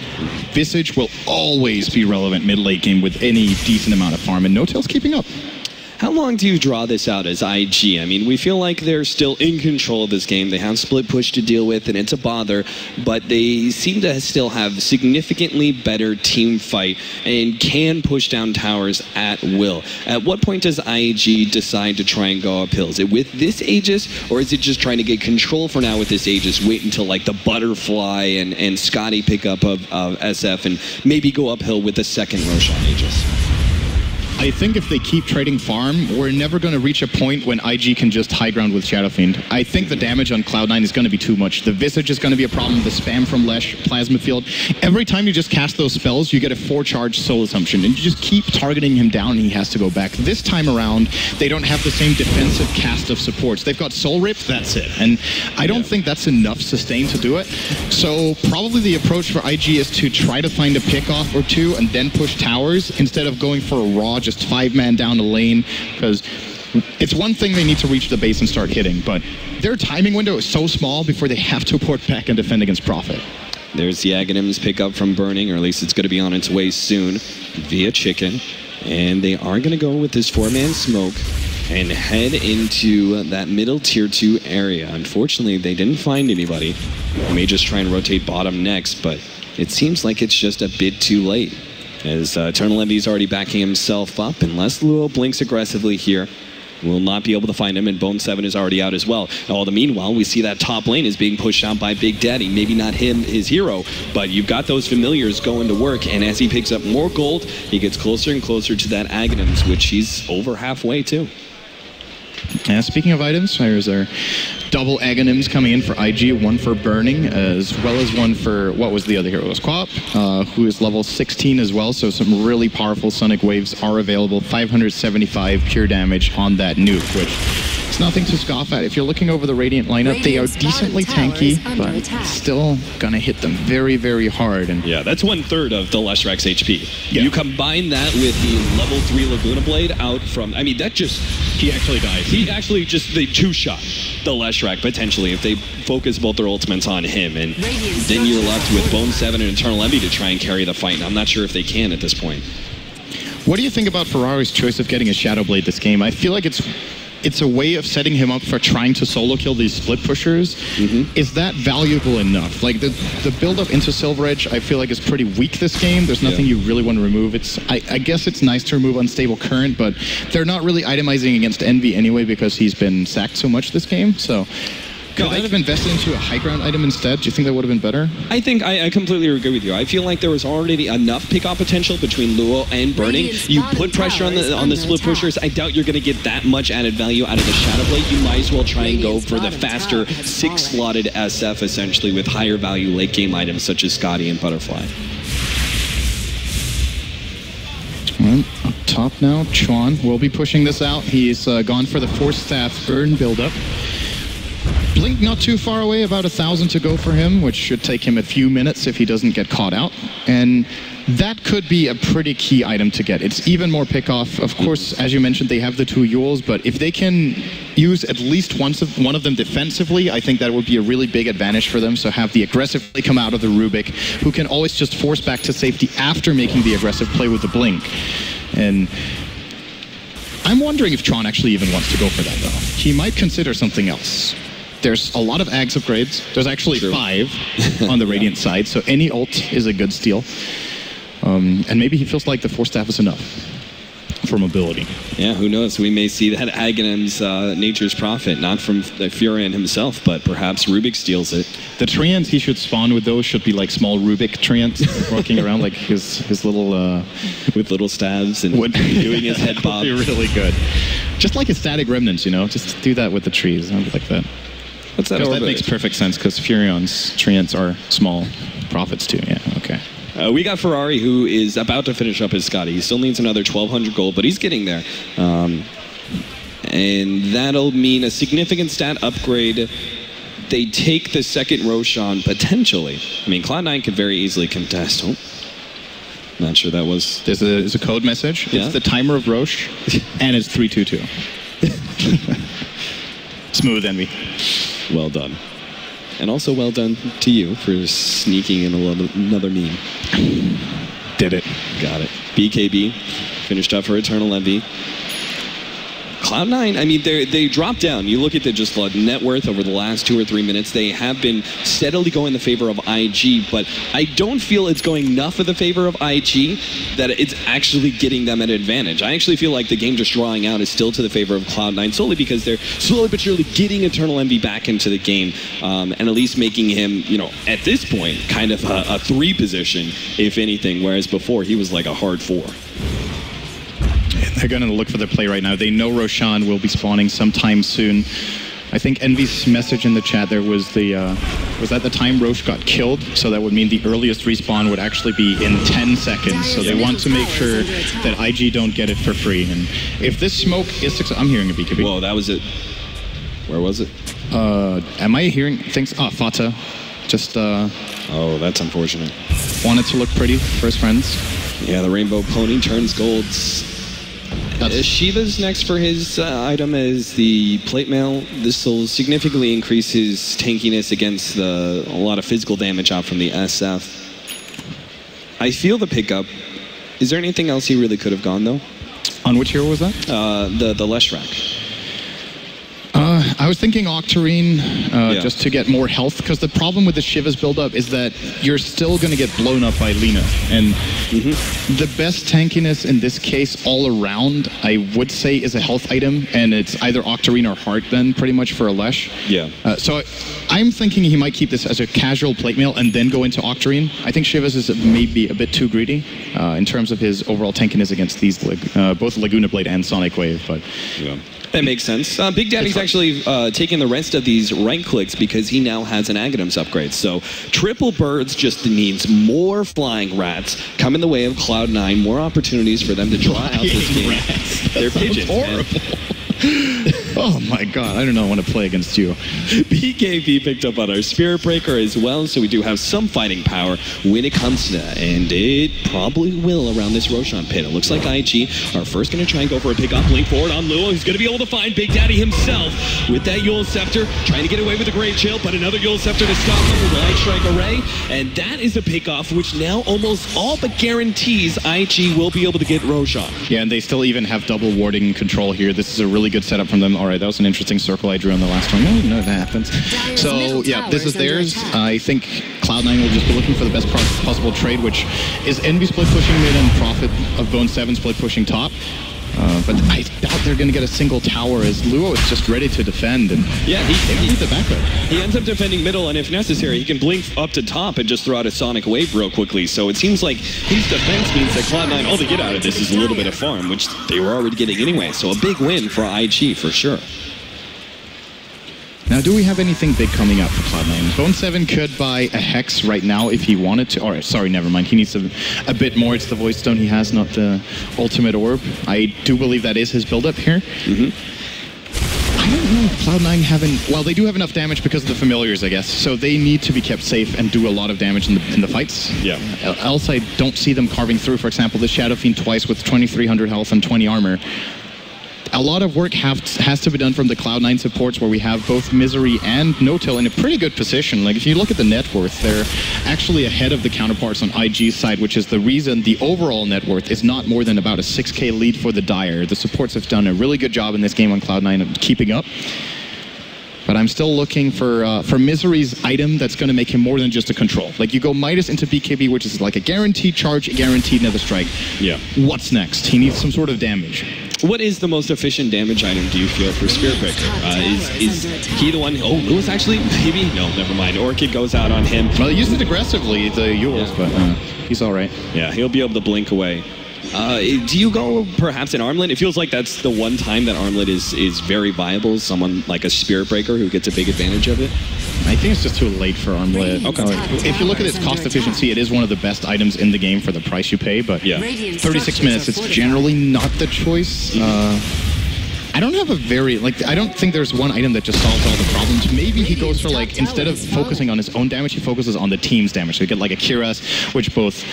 Visage will always be relevant mid-late game with any decent amount of farm, and No-Tail's keeping up. How long do you draw this out as IG? I mean, we feel like they're still in control of this game. They have split push to deal with, and it's a bother, but they seem to still have significantly better team fight and can push down towers at will. At what point does IG decide to try and go uphill? Is it with this Aegis, or is it just trying to get control for now with this Aegis, wait until like the Butterfly and Scotty pick up of SF and maybe go uphill with the second Roshan Aegis? I think if they keep trading farm, we're never going to reach a point when IG can just high ground with Shadow Fiend. I think the damage on Cloud9 is going to be too much. The Visage is going to be a problem, the spam from Lesh, Plasma Field. Every time you just cast those spells, you get a 4-charge Soul Assumption, and you just keep targeting him down and he has to go back. This time around, they don't have the same defensive cast of supports. They've got Soul Rip, that's it. And I don't think that's enough sustain to do it. So probably the approach for IG is to try to find a pickoff or 2 and then push towers instead of going for a raw just 5-man down a lane, because it's one thing they need to reach the base and start hitting, but their timing window is so small before they have to port back and defend against Prophet. There's the Aghanim's pickup from Burning, or at least it's going to be on its way soon via Chicken. And they are going to go with this 4-man smoke and head into that middle tier 2 area. Unfortunately, they didn't find anybody. They may just try and rotate bottom next, but it seems like it's just a bit too late. As Eternal Envy's already backing himself up, unless Luo blinks aggressively here, will not be able to find him, and Bone7 is already out as well. All the meanwhile, we see that top lane is being pushed out by Big Daddy. Maybe not him, his hero, but you've got those familiars going to work, and as he picks up more gold, he gets closer and closer to that Aghanim's, which he's over halfway to. Yeah, speaking of items, there's our double Aghanims coming in for IG, one for Burning, as well as one for, what was the other hero? It was Quap, who is level 16 as well, so some really powerful Sonic Waves are available. 575 pure damage on that nuke, which is nothing to scoff at. If you're looking over the Radiant lineup, they are decently tanky, but still gonna hit them very, very hard. And yeah, that's 1/3 of the Leshrac HP. Yeah. You combine that with the level 3 Laguna Blade out from, I mean, that just... he actually dies. He actually just, they two-shot the Leshrac, potentially, if they focus both their ultimates on him. And then you're left with Bone7 and Eternal Envy to try and carry the fight. And I'm not sure if they can at this point. What do you think about Ferrari's choice of getting a Shadow Blade this game? I feel like it's a way of setting him up for trying to solo kill these split pushers. Is that valuable enough? Like the build up into Silver Edge, I feel like is pretty weak this game. There's nothing you really want to remove. I guess it's nice to remove Unstable Current, but they're not really itemizing against Envy anyway because he's been sacked so much this game. So could they have invested into a high ground item instead? Do you think that would have been better? I think I completely agree with you. I feel like there was already enough pick-off potential between Luo and Burning. You put pressure on the split pushers. I doubt you're going to get that much added value out of the Shadow Blade. You might as well try and go for the faster 6-slotted SF, essentially, with higher value late-game items such as Scotty and Butterfly. Well, up top now, Chuan will be pushing this out. He's gone for the Force Staff Urn build-up. Blink not too far away, about 1,000 to go for him, which should take him a few minutes if he doesn't get caught out. And that could be a pretty key item to get. It's even more pick-off. Of course, as you mentioned, they have the 2 Yules, but if they can use at least one of them defensively, I think that would be a really big advantage for them. So have the aggressive play come out of the Rubik, who can always just force back to safety after making the aggressive play with the Blink. And I'm wondering if Tron actually even wants to go for that, though. He might consider something else. There's a lot of Ags upgrades. There's actually 5 on the Radiant side, so any ult is a good steal. And maybe he feels like the Force Staff is enough for mobility. Yeah, who knows? We may see that Aghanim's Nature's Prophet, not from Furion himself, but perhaps Rubik steals it. The Treants he should spawn with those should be like small Rubik Treants walking around like his little... with little stabs and doing his head bob. That would be really good. Just like his Static Remnants, you know? Just do that with the trees. I would like that. What's that? That makes perfect sense because Furion's Treants are small Prophets too. Yeah, okay. We got Ferrari, who is about to finish up his Scotty. He still needs another 1,200 gold, but he's getting there. And that'll mean a significant stat upgrade. They take the second Roshan, potentially. I mean, Cloud9 could very easily contest. Oh. Not sure that was... There's a code message. Yeah? It's the timer of Roche, and it's 322. Smooth, Envy. Well done. And also well done to you for sneaking in another meme. Did it. Got it. BKB finished up for Eternal Envy. Cloud9, I mean, they dropped down. You look at the just net worth over the last 2 or 3 minutes. They have been steadily going in the favor of IG, but I don't feel it's going enough in the favor of IG that it's actually getting them an advantage. I actually feel like the game just drawing out is still to the favor of Cloud9, solely because they're slowly but surely getting Eternal Envy back into the game, and at least making him, you know, at this point, kind of a 3 position, if anything, whereas before he was like a hard 4. They're going to look for the play right now. They know Roshan will be spawning sometime soon. I think Envy's message in the chat there was was that the time Roche got killed, so that would mean the earliest respawn would actually be in 10 seconds. So they want to make sure that IG don't get it for free. And if this smoke is successful, I'm hearing a BKB. Whoa, that was it. Where was it? Am I hearing things? Ah, Fata. Just oh, that's unfortunate. Wanted to look pretty for his friends. Yeah, the Rainbow Pony turns gold. Shiva's next for his item is the plate mail. This will significantly increase his tankiness against a lot of physical damage out from the SF. I feel the pickup. Is there anything else he really could have gone, though? On which hero was that? The Leshrac. I was thinking Octarine just to get more health, because the problem with the Shiva's build-up is that you're still going to get blown up by Lina. And the best tankiness in this case all around, I would say, is a health item, and it's either Octarine or Heart then, pretty much for a Lesh. Yeah. So I'm thinking he might keep this as a casual plate mail and then go into Octarine. I think Shiva's is maybe a bit too greedy in terms of his overall tankiness against these, both Laguna Blade and Sonic Wave. But yeah. That makes sense. Big Daddy's actually taking the rest of these rank clicks because he now has an Aghanims upgrade. So Triple Birds just means more flying rats come in the way of Cloud9, more opportunities for them to try out this game. They're pigeons, horrible. Oh my god, I do not want to play against you. BKB picked up on our Spirit Breaker as well, so we do have some fighting power when it comes to that, and it probably will around this Roshan pit. It looks like IG are first going to try and go for a pick-up. Blink forward on Lua, who's going to be able to find Big Daddy himself with that Yule Scepter, trying to get away with a Great Chill, but another Yule Scepter to stop him with the Light Strike Array, and that is a pick-off which now almost all but guarantees IG will be able to get Roshan. Yeah, and they still even have double warding control here. This is a really good setup from them. All right, that was an interesting circle I drew on the last one. I didn't know that happens. So, yeah, this is theirs. I think Cloud9 will just be looking for the best possible trade, which is Envy split pushing mid and Prophet of Bone7 split pushing top. But I doubt they're going to get a single tower, as Luo is just ready to defend. And yeah, they don't need the backup. He ends up defending middle, and if necessary, he can blink up to top and just throw out a Sonic Wave real quickly. So it seems like his defense means that Cloud9, all they get out of this is a little bit of farm, which they were already getting anyway. So a big win for IG for sure. Now, do we have anything big coming up for Cloud9? Bone7 could buy a Hex right now if he wanted to. Or, sorry, never mind. He needs a bit more. It's the Void Stone he has, not the Ultimate Orb. I do believe that is his build-up here. I don't know if Cloud9 haven't... Well, they do have enough damage because of the Familiars, I guess. So they need to be kept safe and do a lot of damage in the fights. Yeah. Else, I don't see them carving through. For example, the Shadow Fiend twice with 2300 health and 20 armor. A lot of work has to be done from the Cloud9 supports, where we have both Misery and No-Till in a pretty good position. Like, if you look at the net worth, they're actually ahead of the counterparts on IG's side, which is the reason the overall net worth is not more than about a 6k lead for the Dire. The supports have done a really good job in this game on Cloud9 of keeping up. But I'm still looking for Misery's item that's going to make him more than just a control. Like, you go Midas into BKB, which is like a guaranteed charge, a guaranteed Nether Strike. Yeah. What's next? He needs some sort of damage. What is the most efficient damage item, do you feel, for Spirit Breaker? Is he the one? Oh, Lewis actually, maybe? No, never mind. Orchid goes out on him. Well, he used it aggressively, the Yules, but he's all right. Yeah, he'll be able to blink away. Do you go perhaps an Armlet? It feels like that's the one time that Armlet is very viable. Someone like a Spirit Breaker who gets a big advantage of it. I think it's just too late for Armlet. Okay. If you look at its cost efficiency, it is one of the best items in the game for the price you pay. But yeah, 36 minutes, it's generally not the choice. I don't have a very, I don't think there's one item that just solves all the problems. Maybe he goes for, instead of focusing on his own damage, he focuses on the team's damage. So you get like a Kiras, which both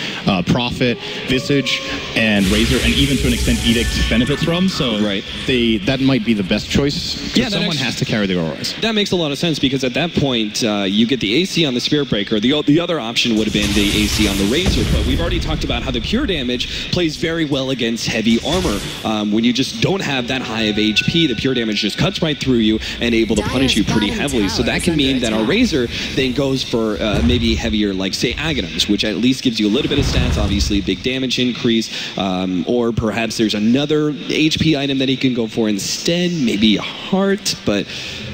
Prophet, Visage, and Razor, and even to an extent Edict benefits from. So that might be the best choice. Yeah, someone has to carry the Auroras. That makes a lot of sense, because at that point, you get the AC on the Spirit Breaker. The other option would have been the AC on the Razor, but we've already talked about how the pure damage plays very well against heavy armor. When you just don't have that high of HP, the pure damage just cuts right through you and able to punish you pretty heavily. So that can mean that our Razor then goes for maybe heavier, say, Aghanims, which at least gives you a little bit of stats, obviously big damage increase, or perhaps there's another HP item that he can go for instead, maybe a Heart, but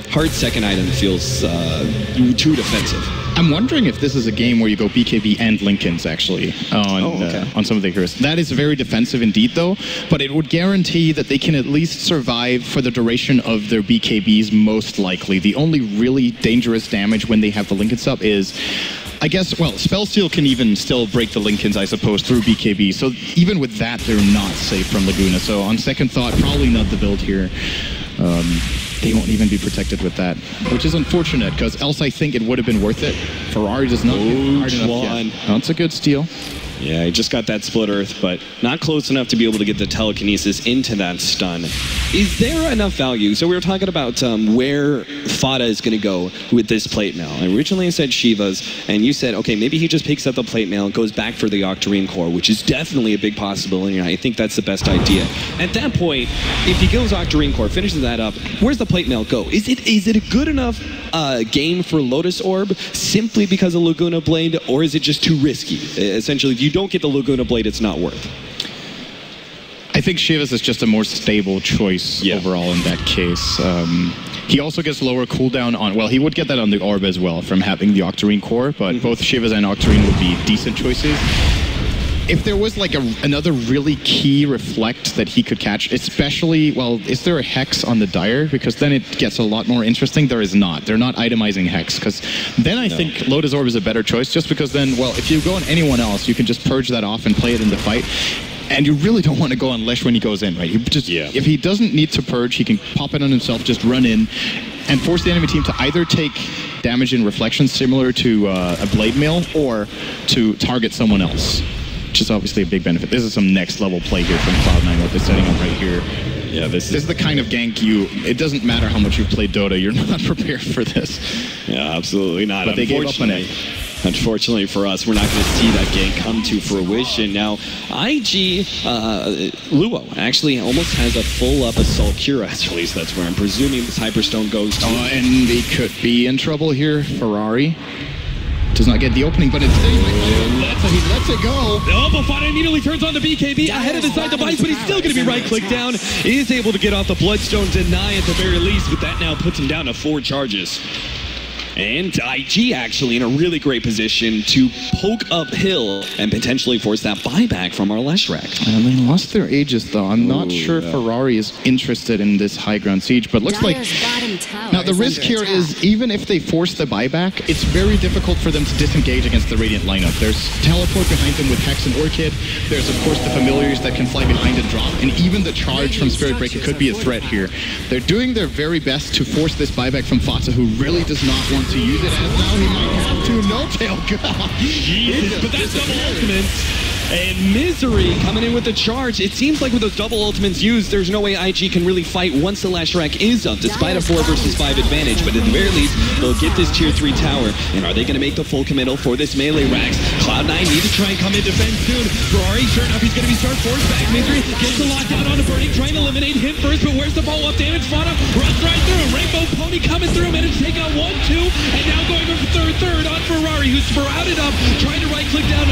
Heart's second item feels too defensive. I'm wondering if this is a game where you go BKB and Linken's, actually, on some of the heroes. That is very defensive indeed, though, but it would guarantee that they can at least survive for the duration of their BKBs, most likely. The only really dangerous damage when they have the Linken's up is, I guess, well, Spellsteal can even still break the Linken's, I suppose, through BKB. So even with that, they're not safe from Laguna. So on second thought, probably not the build here. They won't even be protected with that, which is unfortunate, because else I think it would have been worth it. Ferrari does not get hard enough yet. That's a good steal. Yeah, he just got that split earth, but not close enough to be able to get the telekinesis into that stun. Is there enough value? So we were talking about where Fada is going to go with this plate mail. Originally I said Shiva's, and you said, okay, maybe he just picks up the plate mail and goes back for the Octarine core, which is definitely a big possibility, and I think that's the best idea. At that point, if he goes Octarine core, finishes that up, where's the plate mail go? Is it a good enough game for Lotus Orb simply because of Laguna Blade, or is it just too risky? Essentially, if you don't get the Laguna Blade, it's not worth. I think Shiva's is just a more stable choice overall in that case. He also gets lower cooldown on, well, he would get that on the Orb as well from having the Octarine core, but both Shiva's and Octarine would be decent choices. If there was like another really key reflect that he could catch, especially, well, is there a Hex on the Dire? Because then it gets a lot more interesting. There is not. They're not itemizing Hex, because then I think Lotus Orb is a better choice, just because then, well, if you go on anyone else, you can just purge that off and play it in the fight. And you really don't want to go on Lesh when he goes in, right? He just, if he doesn't need to purge, he can pop it on himself, just run in, and force the enemy team to either take damage in reflection similar to a Blade Mail, or to target someone else. Which is obviously a big benefit. This is some next level play here from Cloud9, what they're setting up right here. Yeah, this is the kind of gank it doesn't matter how much you've played Dota, you're not prepared for this. Yeah, absolutely not. But they gave up on it. Unfortunately for us, we're not going to see that gank come to fruition. Now, IG, Luo actually almost has a full-up Assault Cuirass, at least that's where I'm presuming this Hyperstone goes to. And they could be in trouble here. Ferrari does not get the opening, but instead he lets it go. Oh, Bofana immediately turns on the BKB ahead of the side device, but he's still going to be right-clicked down. He is able to get off the Bloodstone deny at the very least, but that now puts him down to 4 charges. And IG actually in a really great position to poke uphill and potentially force that buyback from our Leshrac. And they lost their Aegis though. I'm not sure Ferrari is interested in this high ground siege, but looks like... Now the risk here is even if they force the buyback, it's very difficult for them to disengage against the Radiant lineup. There's teleport behind them with Hex and Orchid. There's of course the familiars that can fly behind and drop, and even the charge from Spirit Breaker could be a threat here. They're doing their very best to force this buyback from Fatsa, who really does not want to use it, as now he might have to. No tail god. Jesus, but that's double ultimates. And Misery coming in with the charge. It seems like with those double ultimates used, there's no way IG can really fight once the Leshrac is up, despite a 4 versus 5 advantage. But at the very least, they'll get this tier 3 tower. And are they going to make the full committal for this melee Rax? Cloud9 need to try and come in defense soon. Ferrari, sure enough, he's going to be start forced back. Misery gets the lockdown on the Burning, trying to eliminate him first, but where's the follow-up damage? Fada runs right through. Rainbow Pony coming through, managed to take out 1, 2, and now going for third on Ferrari, who's sprouted up, trying to right-click down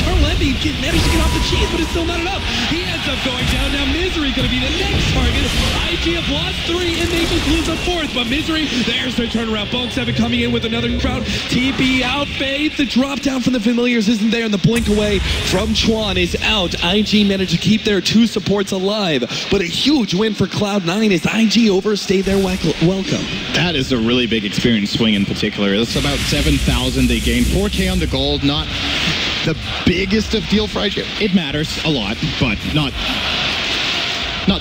Tarlendi, managed to get off the cheese, but it's still not enough. He ends up going down. Now Misery going to be the next target. IG have lost 3, and they just lose a 4th, but Misery, there's their turnaround. Bone7 coming in with another crowd. TP out, Faith. The drop down from the familiars isn't there, and the blink away from Chuan is out. IG managed to keep their 2 supports alive, but a huge win for Cloud9 as IG overstayed their welcome. That is a really big experience swing in particular. That's about 7,000 they gained. 4K on the gold, not the biggest of deal for IG. It matters a lot, but not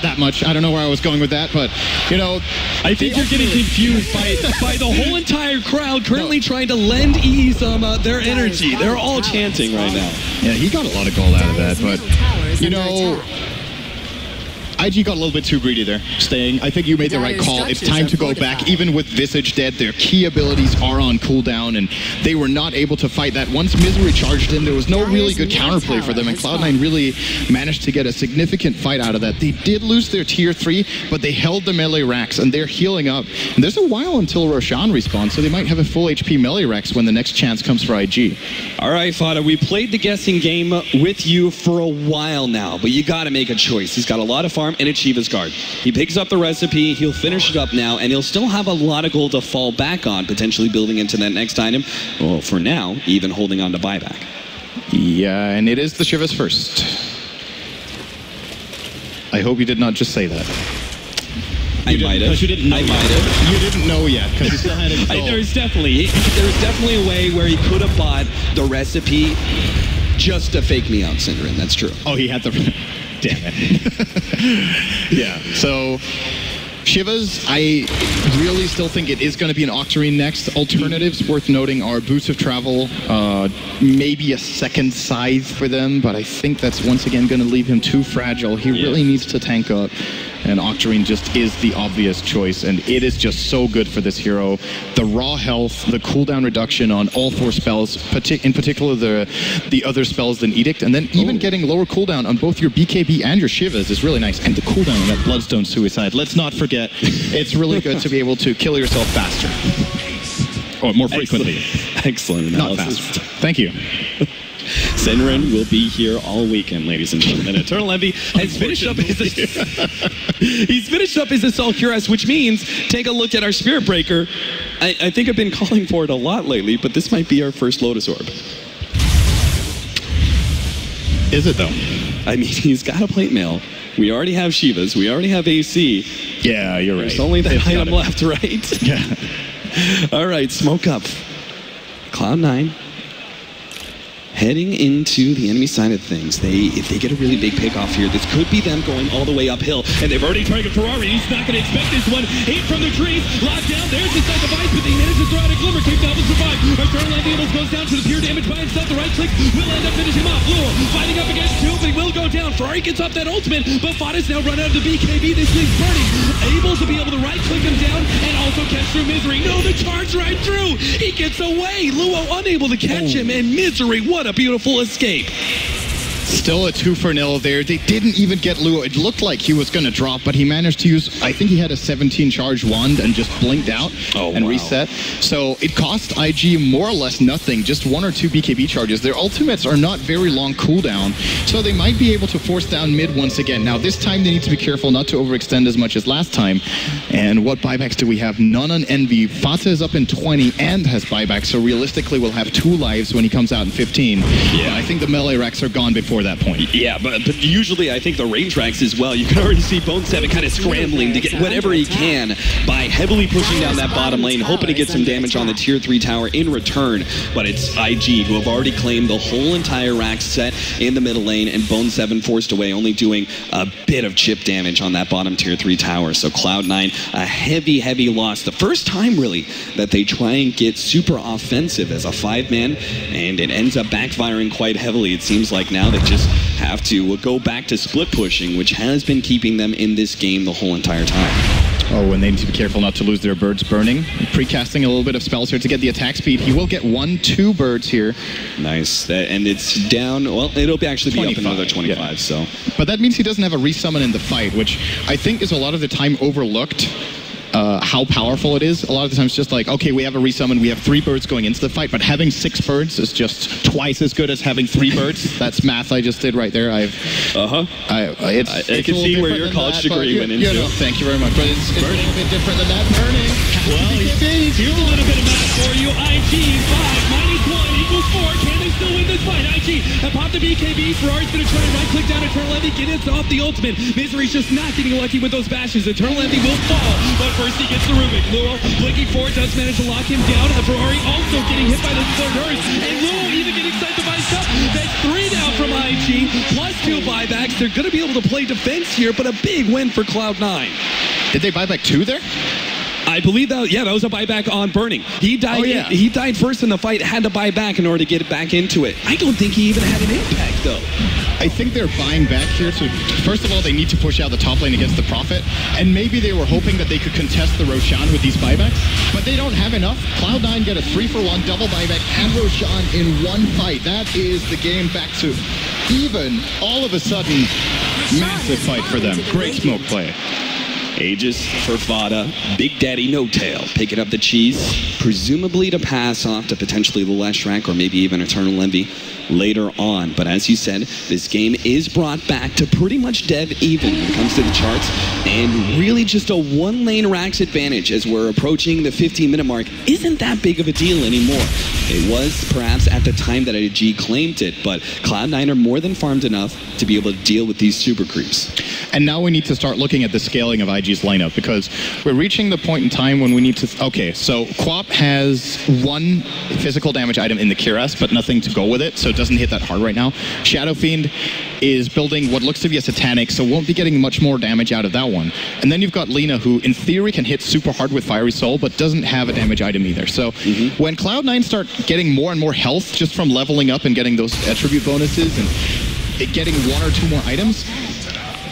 that much. I don't know where I was going with that, but, you know... I think you're getting confused by the whole entire crowd currently trying to lend EE some their energy. They're all chanting right now. Yeah, he got a lot of gold out of that, but, you know... IG got a little bit too greedy there, staying. I think you made the right call. It's time to go back. Even with Visage dead, their key abilities are on cooldown, and they were not able to fight that. Once Misery charged in, there was no really good counterplay for them, and Cloud9 really managed to get a significant fight out of that. They did lose their tier 3, but they held the melee racks, and they're healing up. And there's a while until Roshan respawns, so they might have a full HP melee racks when the next chance comes for IG. All right, Fada, we played the guessing game with you for a while now, but you got to make a choice. He's got a lot of farm and Achievas Guard. He picks up the recipe, he'll finish it up now, and he'll still have a lot of gold to fall back on, potentially building into that next item. Well, for now, even holding on to buyback. Yeah, and it is the Shivas first. I hope you did not just say that. I might have. You didn't know. You didn't know yet because you still had it. There's definitely a way where he could have bought the recipe just to fake me out, Synderen. That's true. Oh, he had the. Damn it. Yeah. So Shivas, I really still think it is going to be an Octarine next. Alternatives worth noting are Boots of Travel, maybe a second Scythe for them, but I think that's once again going to leave him too fragile. He really needs to tank up, and Octarine just is the obvious choice, and it is just so good for this hero. The raw health, the cooldown reduction on all 4 spells, in particular the other spells than Edict, and then even getting lower cooldown on both your BKB and your Shivas is really nice, and the cooldown on that Bloodstone Suicide. Let's not forget, it's really good to be able to kill yourself faster. Or more frequently. Excellent analysis. Not fast. Thank you. Senran will be here all weekend, ladies and gentlemen. Eternal Envy has finished up his he's finished up his Assault Cuirass, which means take a look at our Spirit Breaker. I think I've been calling for it a lot lately, but this might be our first Lotus Orb. Is it though? I mean, he's got a plate mail. We already have Shivas. We already have AC. Yeah, you're right. There's only that item left, right? Yeah. All right, smoke up. Cloud9. Heading into the enemy side of things, if they get a really big pick off here, this could be them going all the way uphill. And they've already targeted Ferrari. He's not going to expect this one. 8 from the trees. Locked down. There's the sacrifice, but they managed to throw out a glimmer. Cape Down will survive. Eternal Envy almost goes down to the pure damage by himself. The right click will end up finishing him off. Lure fighting up against 2, but he will go down. Ferrari gets off that ultimate, but Fada's now run out of the BKB. This thing's burning. Able to be able to right click him down and also catch through Misery. No, the charge right through. He gets away. Luo unable to catch him, and Misery, what a beautiful escape. Still a 2-for-0 there. They didn't even get Luo. It looked like he was going to drop, but he managed to use, I think he had a 17 charge wand and just blinked out and reset. So it cost IG more or less nothing, just 1 or 2 BKB charges. Their ultimates are not very long cooldown, so they might be able to force down mid once again. Now this time they need to be careful not to overextend as much as last time. And what buybacks do we have? None on Envy. Fata is up in 20 and has buybacks, so realistically we'll have 2 lives when he comes out in 15. Yeah, I think the melee racks are gone before that point. Yeah, but usually I think the range racks as well. You can already see bo3 kind of scrambling to get whatever he can by heavily pushing down that bottom lane, hoping to get some damage on the tier 3 tower in return. But it's IG who have already claimed the whole entire rack set in the middle lane, and bo3 forced away, only doing a bit of chip damage on that bottom tier 3 tower. So Cloud9, a heavy, heavy loss. The first time really that they try and get super offensive as a 5-man, and it ends up backfiring quite heavily. It seems like now they just have to go back to split pushing, which has been keeping them in this game the whole entire time. Oh, and they need to be careful not to lose their birds burning. Precasting a little bit of spells here to get the attack speed. He will get 1-2 birds here. Nice. And it's down, well, it'll actually be up another 25, so. But that means he doesn't have a resummon in the fight, which I think is a lot of the time overlooked. How powerful it is. A lot of the times just like, okay, we have a resummon, we have 3 birds going into the fight, but having 6 birds is just twice as good as having 3 birds. That's math I just did right there. I can see where your college degree went into. Thank you very much. But it's a little bit different than that. Burning. Well, here's a little bit of math for you. IG 5 minus 1 equals 4. Can they still win this fight? IG have popped the BKB. Ferrari's going to try and right click down Eternal Envy, get it off the ultimate. Misery's just not getting lucky with those bashes. Eternal Envy will fall, but first he gets the Rubik. Luo blinking forward, does manage to lock him down. Ferrari also getting hit by the Flirters, and Luo even getting sniped by stuff. That's 3 now from IG, plus 2 buybacks. They're going to be able to play defense here, but a big win for Cloud9. Did they buy back 2 there? I believe that, yeah, that was a buyback on Burning. He died. He died first in the fight, had to buy back in order to get back into it. I don't think he even had an impact, though. I think they're buying back here. So first of all, they need to push out the top lane against the Prophet, and maybe they were hoping that they could contest the Roshan with these buybacks, but they don't have enough. Cloud9 get a 3-for-1 double buyback and Roshan in one fight. That is the game back to even. All of a sudden, massive fight for them. Great smoke play. Aegis for Fada, Big Daddy No Tail picking up the cheese, presumably to pass off to potentially the Leshrac or maybe even Eternal Envy later on. But as you said, this game is brought back to pretty much dead even when it comes to the charts, and really just a 1-lane Rax advantage as we're approaching the 15-minute mark isn't that big of a deal anymore. It was perhaps at the time that IG claimed it, but Cloud9 are more than farmed enough to be able to deal with these super creeps. And now we need to start looking at the scaling of IG. IG's lineup, because we're reaching the point in time when we need to... Okay, so Quap has one physical damage item in the Cuirass, but nothing to go with it, so it doesn't hit that hard right now. Shadow Fiend is building what looks to be a Satanic, so won't be getting much more damage out of that one. And then you've got Lina, who in theory can hit super hard with Fiery Soul, but doesn't have a damage item either. So when Cloud9 start getting more and more health just from leveling up and getting those attribute bonuses and getting one or two more items,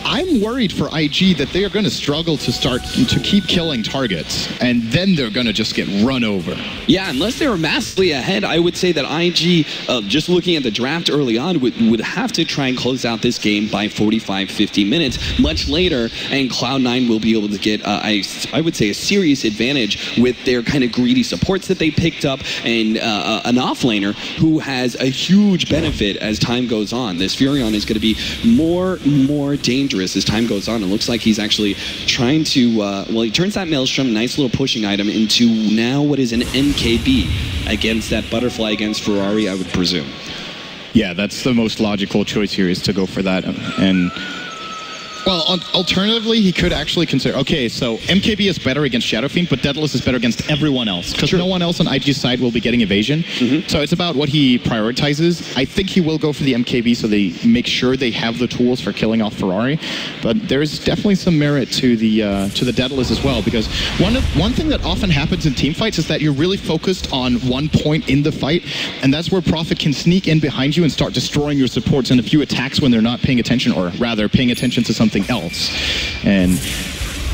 I'm worried for IG that they are going to struggle to keep killing targets, and then they're going to just get run over. Yeah, unless they were massively ahead, I would say that IG, just looking at the draft early on, would have to try and close out this game by 45-50 minutes. Much later, and Cloud9 will be able to get, I would say, a serious advantage with their kind of greedy supports that they picked up, and an offlaner who has a huge benefit as time goes on. This Furion is going to be more dangerous as time goes on. It looks like he's actually trying to, well, he turns that Maelstrom, nice little pushing item, into now what is an MKB against that Butterfly against Ferrari, I would presume. Yeah, that's the most logical choice here, is to go for that. And well, alternatively, he could actually consider, okay, so MKB is better against Shadow Fiend, but Daedalus is better against everyone else, because no one else on IG's side will be getting evasion. So it's about what he prioritizes. I think he will go for the MKB, so they make sure they have the tools for killing off Ferrari. But there's definitely some merit to the Daedalus as well, because one thing that often happens in team fights is that you're really focused on one point in the fight, and that's where Prophet can sneak in behind you and start destroying your supports in a few attacks when they're not paying attention, or rather paying attention to something else. And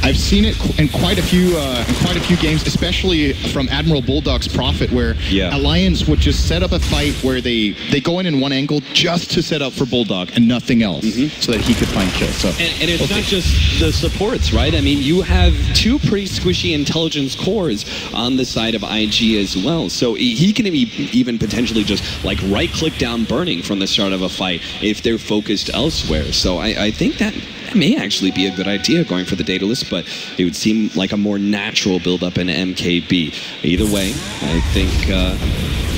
I've seen it in quite a few games, especially from Admiral Bulldog's Prophet, where Alliance would just set up a fight where they go in one angle just to set up for Bulldog and nothing else, so that he could find kills. So, and it's not just the supports, right? I mean, you have two pretty squishy intelligence cores on the side of IG as well, so he can even potentially just like right-click down Burning from the start of a fight if they're focused elsewhere. So I think that may actually be a good idea, going for the Daedalus, but it would seem like a more natural build-up in MKB. Either way, I think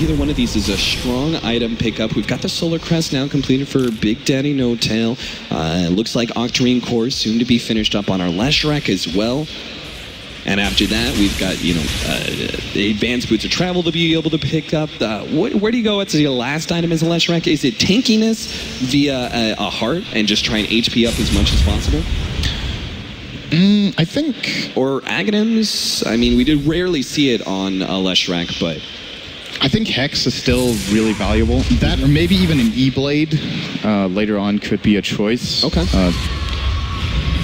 either one of these is a strong item pickup. We've got the Solar Crest now completed for Big Daddy No Tail. It looks like Octarine Core soon to be finished up on our Leshrac as well. And after that, we've got, the Advanced Boots of Travel to be able to pick up. Where do you go? What's the last item as a Leshrac? Is it tankiness via a heart and just try and HP up as much as possible? I think... Or Aghanims? I mean, we did rarely see it on Leshrac, but... I think Hex is still really valuable. That, or maybe even an E-Blade later on could be a choice. Okay.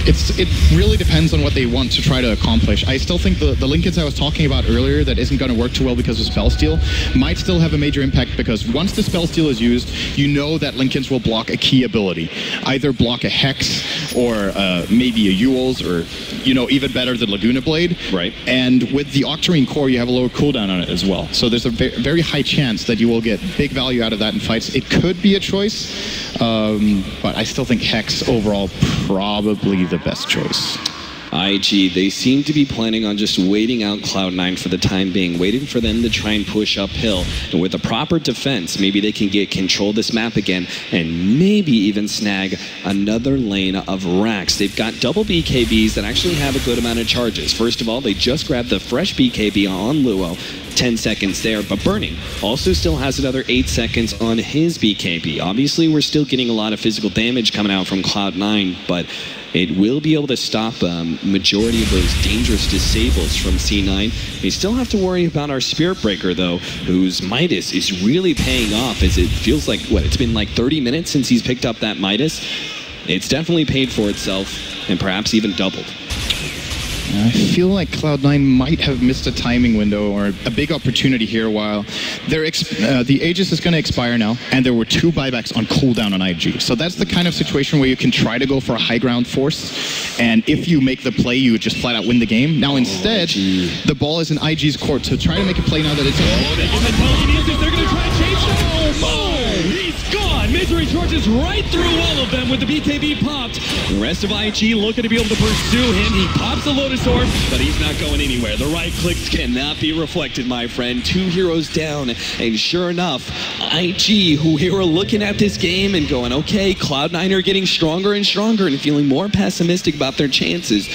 It really depends on what they want to try to accomplish. I still think the Linkens I was talking about earlier that isn't going to work too well because of Spell Steal might still have a major impact, because once the Spell Steal is used, you know that Linkens will block a key ability. Either block a Hex, or maybe a Yules, or, even better, the Laguna Blade. Right. And with the Octarine Core, you have a lower cooldown on it as well. So there's a very high chance that you will get big value out of that in fights. It could be a choice, but I still think Hex overall probably the best choice. IG, they seem to be planning on just waiting out Cloud9 for the time being, waiting for them to try and push uphill. And with a proper defense, maybe they can control this map again and maybe even snag another lane of racks. They've got double BKBs that actually have a good amount of charges. First of all, they just grabbed the fresh BKB on Luo. 10 seconds there, but Burning also still has another 8 seconds on his BKB. Obviously, we're still getting a lot of physical damage coming out from Cloud9, but it will be able to stop majority of those dangerous disables from C9. We still have to worry about our Spirit Breaker, though, whose Midas is really paying off, as it feels like, it's been like 30 minutes since he's picked up that Midas. It's definitely paid for itself, and perhaps even doubled. I feel like Cloud9 might have missed a timing window or a big opportunity here while the Aegis is going to expire now, and there were 2 buybacks on cooldown on IG. So that's the kind of situation where you can try to go for a high ground force, and if you make the play, you would just flat out win the game. Now instead, the ball is in IG's court, so try to make a play now that it's... They're going to try and chase him. Boom! He's gone! Misery charges right through all of them with the BKB popped. The rest of IG looking to be able to pursue him. He pops the Lotus Orb, but he's not going anywhere. The right clicks cannot be reflected, my friend. 2 heroes down, and sure enough, IG, who we were looking at this game and going, okay, Cloud9 are getting stronger and stronger and feeling more pessimistic about their chances,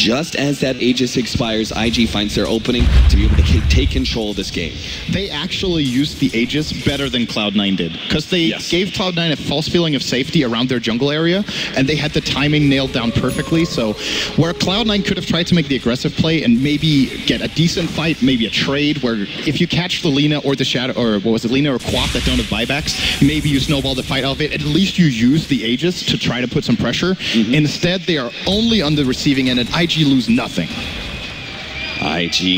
just as that Aegis expires, IG finds their opening to be able to take control of this game. They actually used the Aegis better than Cloud9 did, because they gave Cloud9 a false feeling of safety around their jungle area, and they had the timing nailed down perfectly. So where Cloud9 could have tried to make the aggressive play and maybe get a decent fight, maybe a trade, where if you catch the Lina or the Shadow, or what was it, Lina or Quaff that don't have buybacks, maybe you snowball the fight out of it. At least you use the Aegis to try to put some pressure. Instead, they are only on the receiving end, and IG lose nothing. IG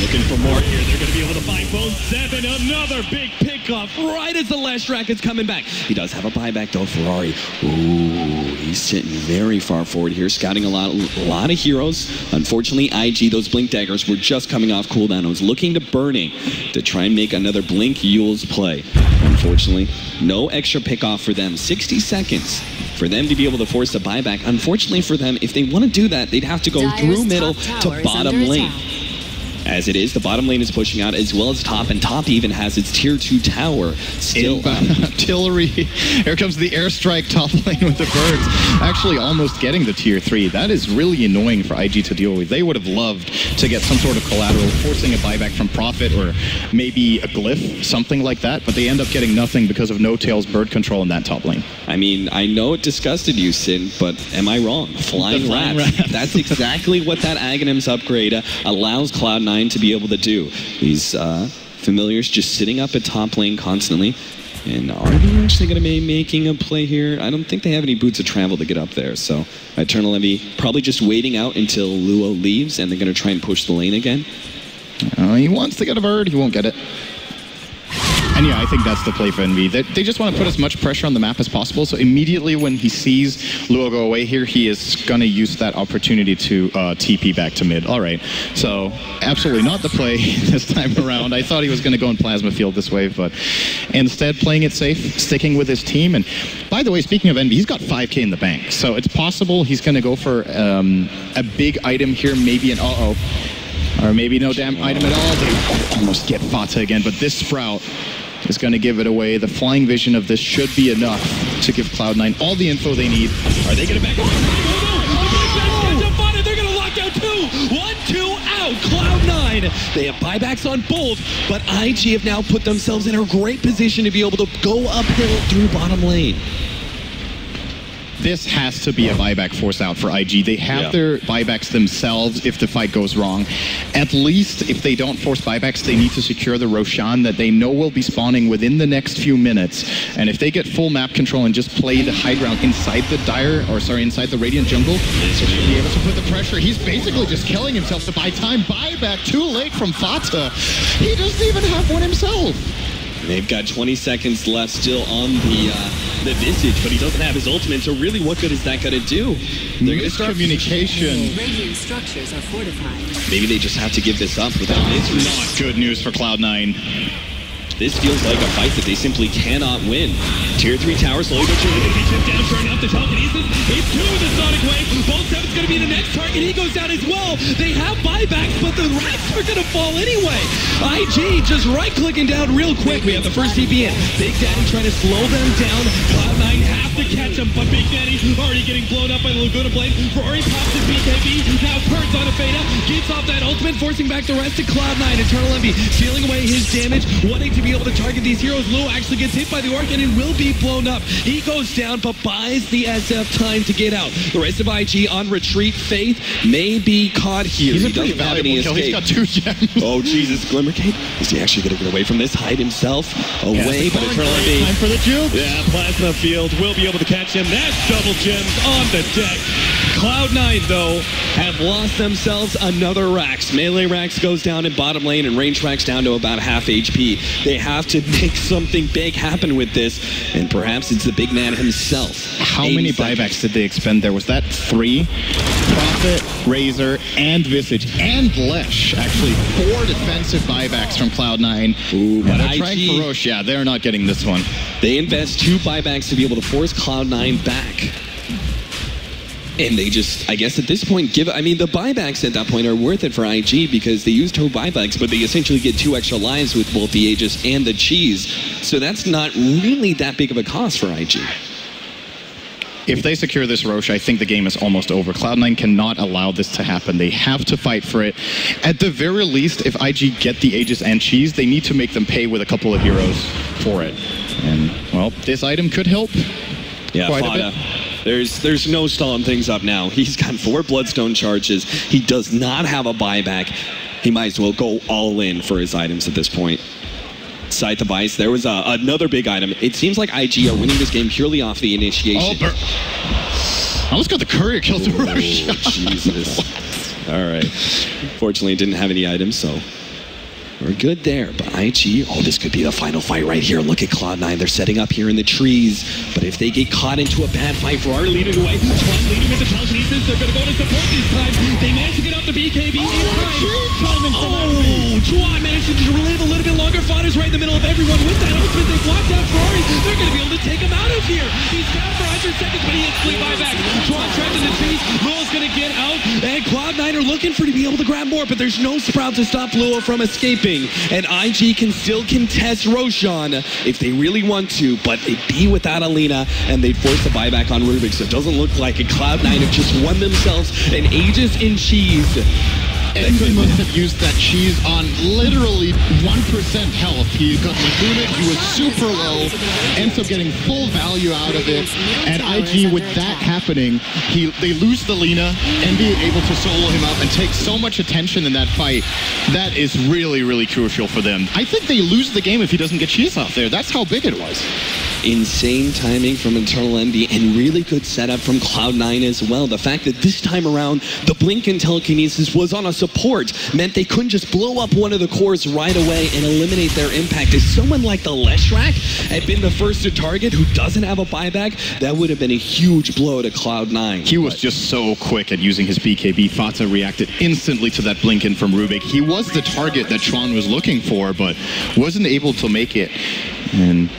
looking for more here. They're going to be able to find bo3. Another big pickoff right as the last racket's coming back. He does have a buyback though, Ferrari. Ooh, he's sitting very far forward here, scouting a lot of heroes. Unfortunately, IG, those Blink Daggers were just coming off cooldown. I was looking to Burning to try and make another Blink Yule's play. Unfortunately, no extra pickoff for them. 60 seconds for them to be able to force a buyback. Unfortunately for them, if they want to do that, they'd have to go through middle to bottom lane. As it is, the bottom lane is pushing out as well as top, and top even has its tier 2 tower still artillery. Here comes the airstrike top lane with the birds. Actually almost getting the tier 3. That is really annoying for IG to deal with. They would have loved to get some sort of collateral, forcing a buyback from Prophet or maybe a glyph, something like that, but they end up getting nothing because of No-Tail's bird control in that top lane. I mean, I know it disgusted you, Sin, but am I wrong? Flying rats. That's exactly what that Aghanim's upgrade allows Cloud9 to be able to do. These familiars just sitting up at top lane constantly. And are they actually going to be making a play here? I don't think they have any boots of travel to get up there. So Eternal Envy probably just waiting out until Luo leaves, and they're going to try and push the lane again. He wants to get a bird. He won't get it. And yeah, I think that's the play for Envy. They just want to put as much pressure on the map as possible. So immediately when he sees Luo go away here, he is going to use that opportunity to TP back to mid. All right. So absolutely not the play this time around. I thought he was going to go in Plasma Field this wave, but instead playing it safe, sticking with his team. And by the way, speaking of Envy, he's got 5K in the bank. So it's possible he's going to go for a big item here, maybe an or maybe no damn item at all. They almost get Fata again, but this Sprout is going to give it away. The flying vision of this should be enough to give Cloud9 all the info they need. Are they going to back up? They're going to lock down 2. 1-2 out. Cloud9. They have buybacks on both, but IG have now put themselves in a great position to be able to go uphill through bottom lane. This has to be a buyback force out for IG. They have their buybacks themselves if the fight goes wrong. At least if they don't force buybacks, they need to secure the Roshan that they know will be spawning within the next few minutes. And if they get full map control and just play the high ground inside the inside the Radiant jungle, they should be able to put the pressure. He's basically just killing himself to buy time. Buyback too late from Fata. He doesn't even have one himself. They've got 20 seconds left still on the Visage, but he doesn't have his ultimate, so really what good is that going to do? They're going to start communication. Radiant structures are fortified. Maybe they just have to give this up without this. Not good news for Cloud9. This feels like a fight that they simply cannot win. Tier 3 tower slowly but surely going to be chipped down, showing up the telekinesis. It's 2 with the Sonic Wave. bo3's going to be the next target. He goes down as well. They have buybacks, but the racks are going to fall anyway. IG just right-clicking down real quick. We have the first TP in. Big Daddy trying to slow them down. Cloud9 have to catch him, but Big Daddy already getting blown up by the Laguna Blade. Ferrari pops his BKB. Now Perds on a Fada. Gets off that ultimate, forcing back the rest of Cloud9. Eternal Envy stealing away his damage, wanting to be able to target these heroes. Luo actually gets hit by the Orc and it will be blown up. He goes down but buys the SF time to get out. The rest of IG on retreat. Faith may be caught here. He doesn't have any escape. He's got 2 gems. Oh Jesus, Glimmercape. Is he actually going to get away from this? Hide himself away, but Eternal Envy. Time for the juke. Yeah, Plasma Field will be able to catch him. That's double gems on the deck. Cloud9, though, have lost themselves another Rax. Melee Rax goes down in bottom lane and range Rax down to about half HP. They have to make something big happen with this, and perhaps it's the big man himself. How many buybacks did they expend there? Was that 3? Prophet, Razor, and Visage, and Lesh. Actually, 4 defensive buybacks from Cloud9. Ooh, but they're trying for Roche. Yeah, they're not getting this one. They invest 2 buybacks to be able to force Cloud9 back. And they just, I guess at this point, the buybacks at that point are worth it for IG because they use 2 buybacks, but they essentially get 2 extra lives with both the Aegis and the Cheese. So that's not really that big of a cost for IG. If they secure this Roche, I think the game is almost over. Cloud9 cannot allow this to happen. They have to fight for it. At the very least, if IG get the Aegis and Cheese, they need to make them pay with a couple of heroes for it. And, well, this item could help quite a bit. There's no stalling things up now. He's got 4 Bloodstone charges. He does not have a buyback. He might as well go all in for his items at this point. Side device, there was another big item. It seems like IG are winning this game purely off the initiation. I almost got the courier kill to Rush. Jesus. All right. Fortunately, it didn't have any items, so we're good there. But IG, this could be the final fight right here. Look at Cloud9. They're setting up here in the trees. But if they get caught into a bad fight, Ferrari leading away. Tron leading with the telekinesis. They're going to go to support this time. They managed to get out the BKB in time. Tron managed to relive a little bit longer. Fighters right in the middle of everyone. With that ultimate, they've locked out Ferrari. They're going to be able to take him out of here. He's down for 100 seconds, but he instantly buyback. Tron trapped in the trees. Luo's going to get out. And Cloud9 are looking for to be able to grab more, but there's no Sprout to stop Luo from escaping. And IG can still contest Roshan if they really want to, but they'd be without Alina, and they'd force the buyback on Rubik, so it doesn't look like a Cloud9 have just won themselves an Aegis in Cheese. Envy must have used that cheese on literally 1% health. He got Laguna, he was super low, ends up getting full value out of it. And IG, with that happening, they lose the Lina, Envy able to solo him up and take so much attention in that fight. That is really, really crucial for them. I think they lose the game if he doesn't get cheese off there. That's how big it was. Insane timing from Eternal Envy and really good setup from Cloud9 as well. The fact that this time around, the Blink and Telekinesis was on a support meant they couldn't just blow up one of the cores right away and eliminate their impact. If someone like the Leshrac had been the first to target who doesn't have a buyback, that would have been a huge blow to Cloud9. He was just so quick at using his BKB. Fata reacted instantly to that Blinken from Rubik. He was the target that Tron was looking for, but wasn't able to make it. And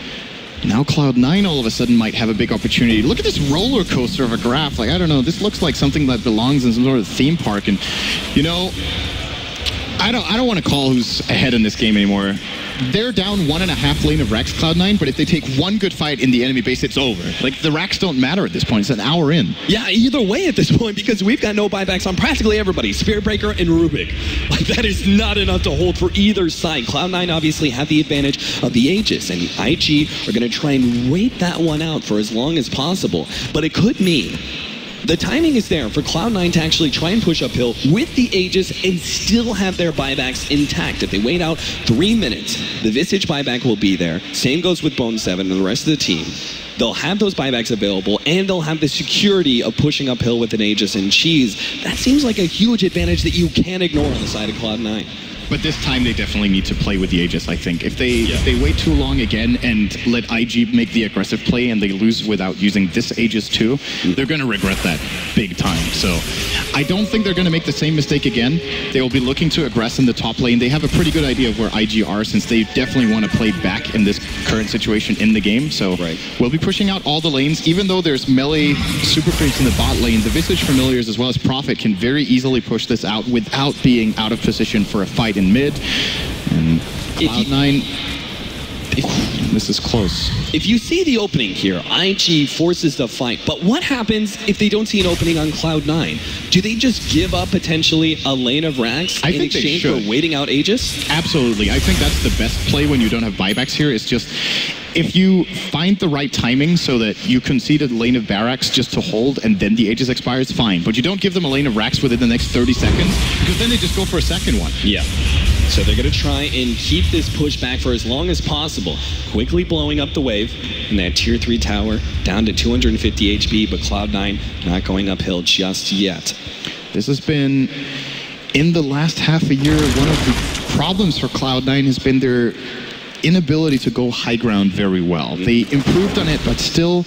now Cloud9 all of a sudden might have a big opportunity. Look at this roller coaster of a graph. Like, I don't know, this looks like something that belongs in some sort of theme park. And, you know, I don't want to call who's ahead in this game anymore. They're down 1.5 lane of Rax, Cloud9, but if they take one good fight in the enemy base, it's over. Like, the Rax don't matter at this point. It's an hour in. Yeah, either way at this point, because we've got no buybacks on practically everybody. Spirit Breaker and Rubik. Like, that is not enough to hold for either side. Cloud9 obviously have the advantage of the Aegis, and IG are going to try and wait that one out for as long as possible. But it could mean the timing is there for Cloud9 to actually try and push uphill with the Aegis and still have their buybacks intact. If they wait out 3 minutes, the Visage buyback will be there. Same goes with Bone7 and the rest of the team. They'll have those buybacks available, and they'll have the security of pushing uphill with an Aegis and Cheese. That seems like a huge advantage that you can't ignore on the side of Cloud9. But this time they definitely need to play with the Aegis, I think. If they wait too long again and let IG make the aggressive play and they lose without using this Aegis too, they're going to regret that big time. So I don't think they're going to make the same mistake again. They will be looking to aggress in the top lane. They have a pretty good idea of where IG are since they definitely want to play back in this current situation in the game. So we'll be pushing out all the lanes. Even though there's melee super creeps in the bot lane, the Visage Familiars as well as Prophet can very easily push this out without being out of position for a fight in mid. And Cloud9, this is close. If you see the opening here, IG forces the fight, but what happens if they don't see an opening on Cloud9? Do they just give up potentially a lane of Rax in exchange for waiting out Aegis? Absolutely. I think that's the best play when you don't have buybacks here. It's just, if you find the right timing so that you concede a lane of Barracks just to hold and then the Aegis expires, fine. But you don't give them a lane of Rax within the next 30 seconds because then they just go for a second one. Yeah. So they're going to try and keep this push back for as long as possible, quickly blowing up the wave in that tier 3 tower, down to 250 HP, but Cloud9 not going uphill just yet. This has been, in the last half a year, one of the problems for Cloud9 has been their inability to go high ground very well. They improved on it, but still,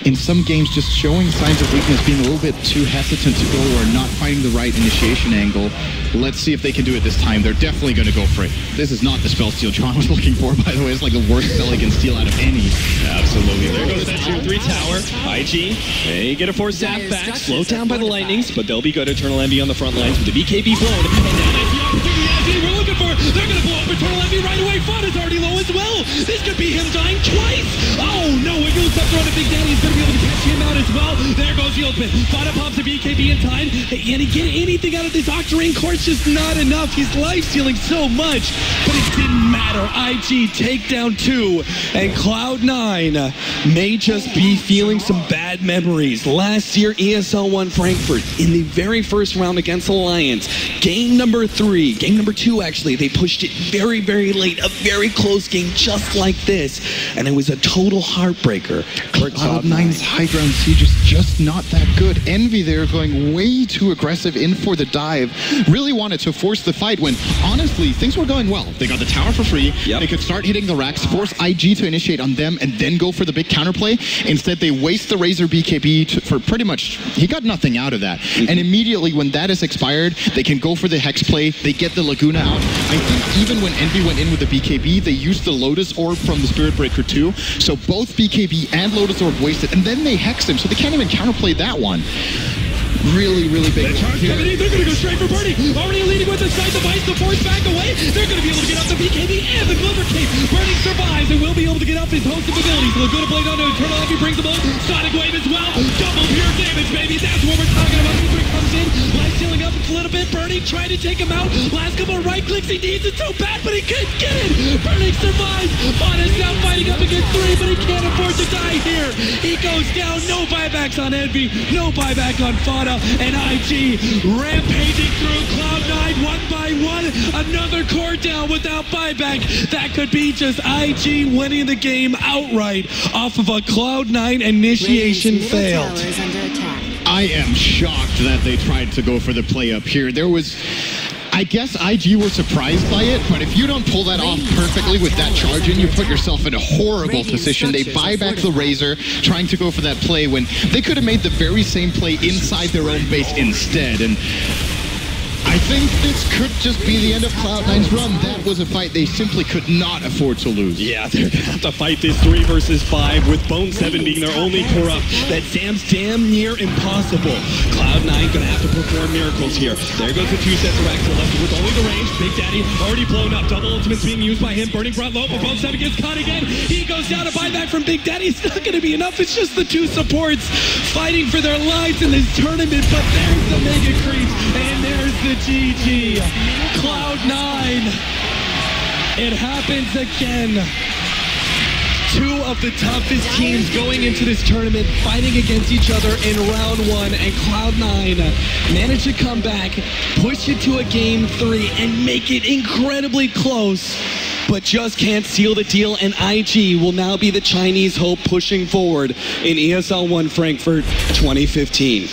in some games, just showing signs of weakness, being a little bit too hesitant to go or not finding the right initiation angle. Let's see if they can do it this time. They're definitely going to go for it. This is not the spell steal John was looking for, by the way. It's like the worst spell he can steal out of any. Absolutely. There goes that tier 3 tower. IG, they get a force zap back, slowed down by the lightnings, but they'll be good. Eternal Envy on the front lines with the BKB blown. And now we're looking for. They're going to blow up Eternal Envy right away. Fada's already low as well. This could be him dying twice. Oh, no. It goes up around the Big Daddy. He's going to be able to catch him out as well. There goes the ultimate. Fada pops a BKB in time. Can he get anything out of this Octarine course? Just not enough. He's life stealing so much, but it didn't matter. IG takedown 2, and Cloud9 may just be feeling some bad memories. Last year, ESL One Frankfurt in the very first round against Alliance. Game number 3, game number 2 actually, they pushed it very, very late. A very close game just like this, and it was a total heartbreaker. Cloud9's high ground siege is just not that good. Envy there going way too aggressive in for the dive. Really wanted to force the fight when, honestly, things were going well. They got the tower for free. Yep. They could start hitting the racks, force IG to initiate on them, and then go for the big counterplay. Instead, they waste the Razor BKB for pretty much, he got nothing out of that. And immediately when that is expired, they can go for the Hex play. They get the Laguna out. I think even when Envy went in with the BKB, they used the Lotus Orb from the Spirit Breaker too. So both BKB and Lotus Orb wasted, and then they hexed him, so they can't even counterplay that one. Really, really big. They're going to go straight for Birdie. Already leading with the side device. The force back away. They're going to be able to get out the BKB and the Glimmer Cape. Birdie survives and will be able to get up his host of abilities. Laguna blade onto Eternal Envy brings them both. Sonic Wave as well. Double pure damage, baby. That's what we're talking about. This comes in. Life stealing up a little bit. Birdie trying to take him out. Last couple of right clicks. He needs it so bad, but he can't get it. Birdie survives. Fada's now fighting up against 3, but he can't afford to die here. He goes down. No buybacks on Envy. No buyback on Fada. And IG rampaging through Cloud9 one by one. Another core down without buyback. That could be just IG winning the game outright off of a Cloud9 initiation fail. I am shocked that they tried to go for the play up here. There was... I guess IG were surprised by it, but if you don't pull that off perfectly with that charge in, you put yourself in a horrible position. They buy back the Razor, trying to go for that play when they could have made the very same play inside their own base instead. And I think this could just be the end of Cloud9's run. That was a fight they simply could not afford to lose. Yeah, they're going to have to fight this 3 versus 5 with Bone7 being their only corrupt. That Sam's damn near impossible. Cloud9 going to have to perform miracles here. There goes the 2 sets of Axel left with only the range. Big Daddy already blown up. Double ultimates being used by him. Burning front low, but Bone7 gets caught again. He goes down to buyback from Big Daddy. It's not going to be enough. It's just the 2 supports fighting for their lives in this tournament, but there's the Mega Creep, and there's the GG. Cloud9. It happens again. 2 of the toughest teams going into this tournament fighting against each other in round 1, and Cloud9 managed to come back, push it to a game 3, and make it incredibly close, but just can't seal the deal, and IG will now be the Chinese hope pushing forward in ESL One Frankfurt 2015.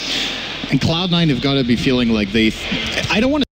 And Cloud9 have got to be feeling like I don't want to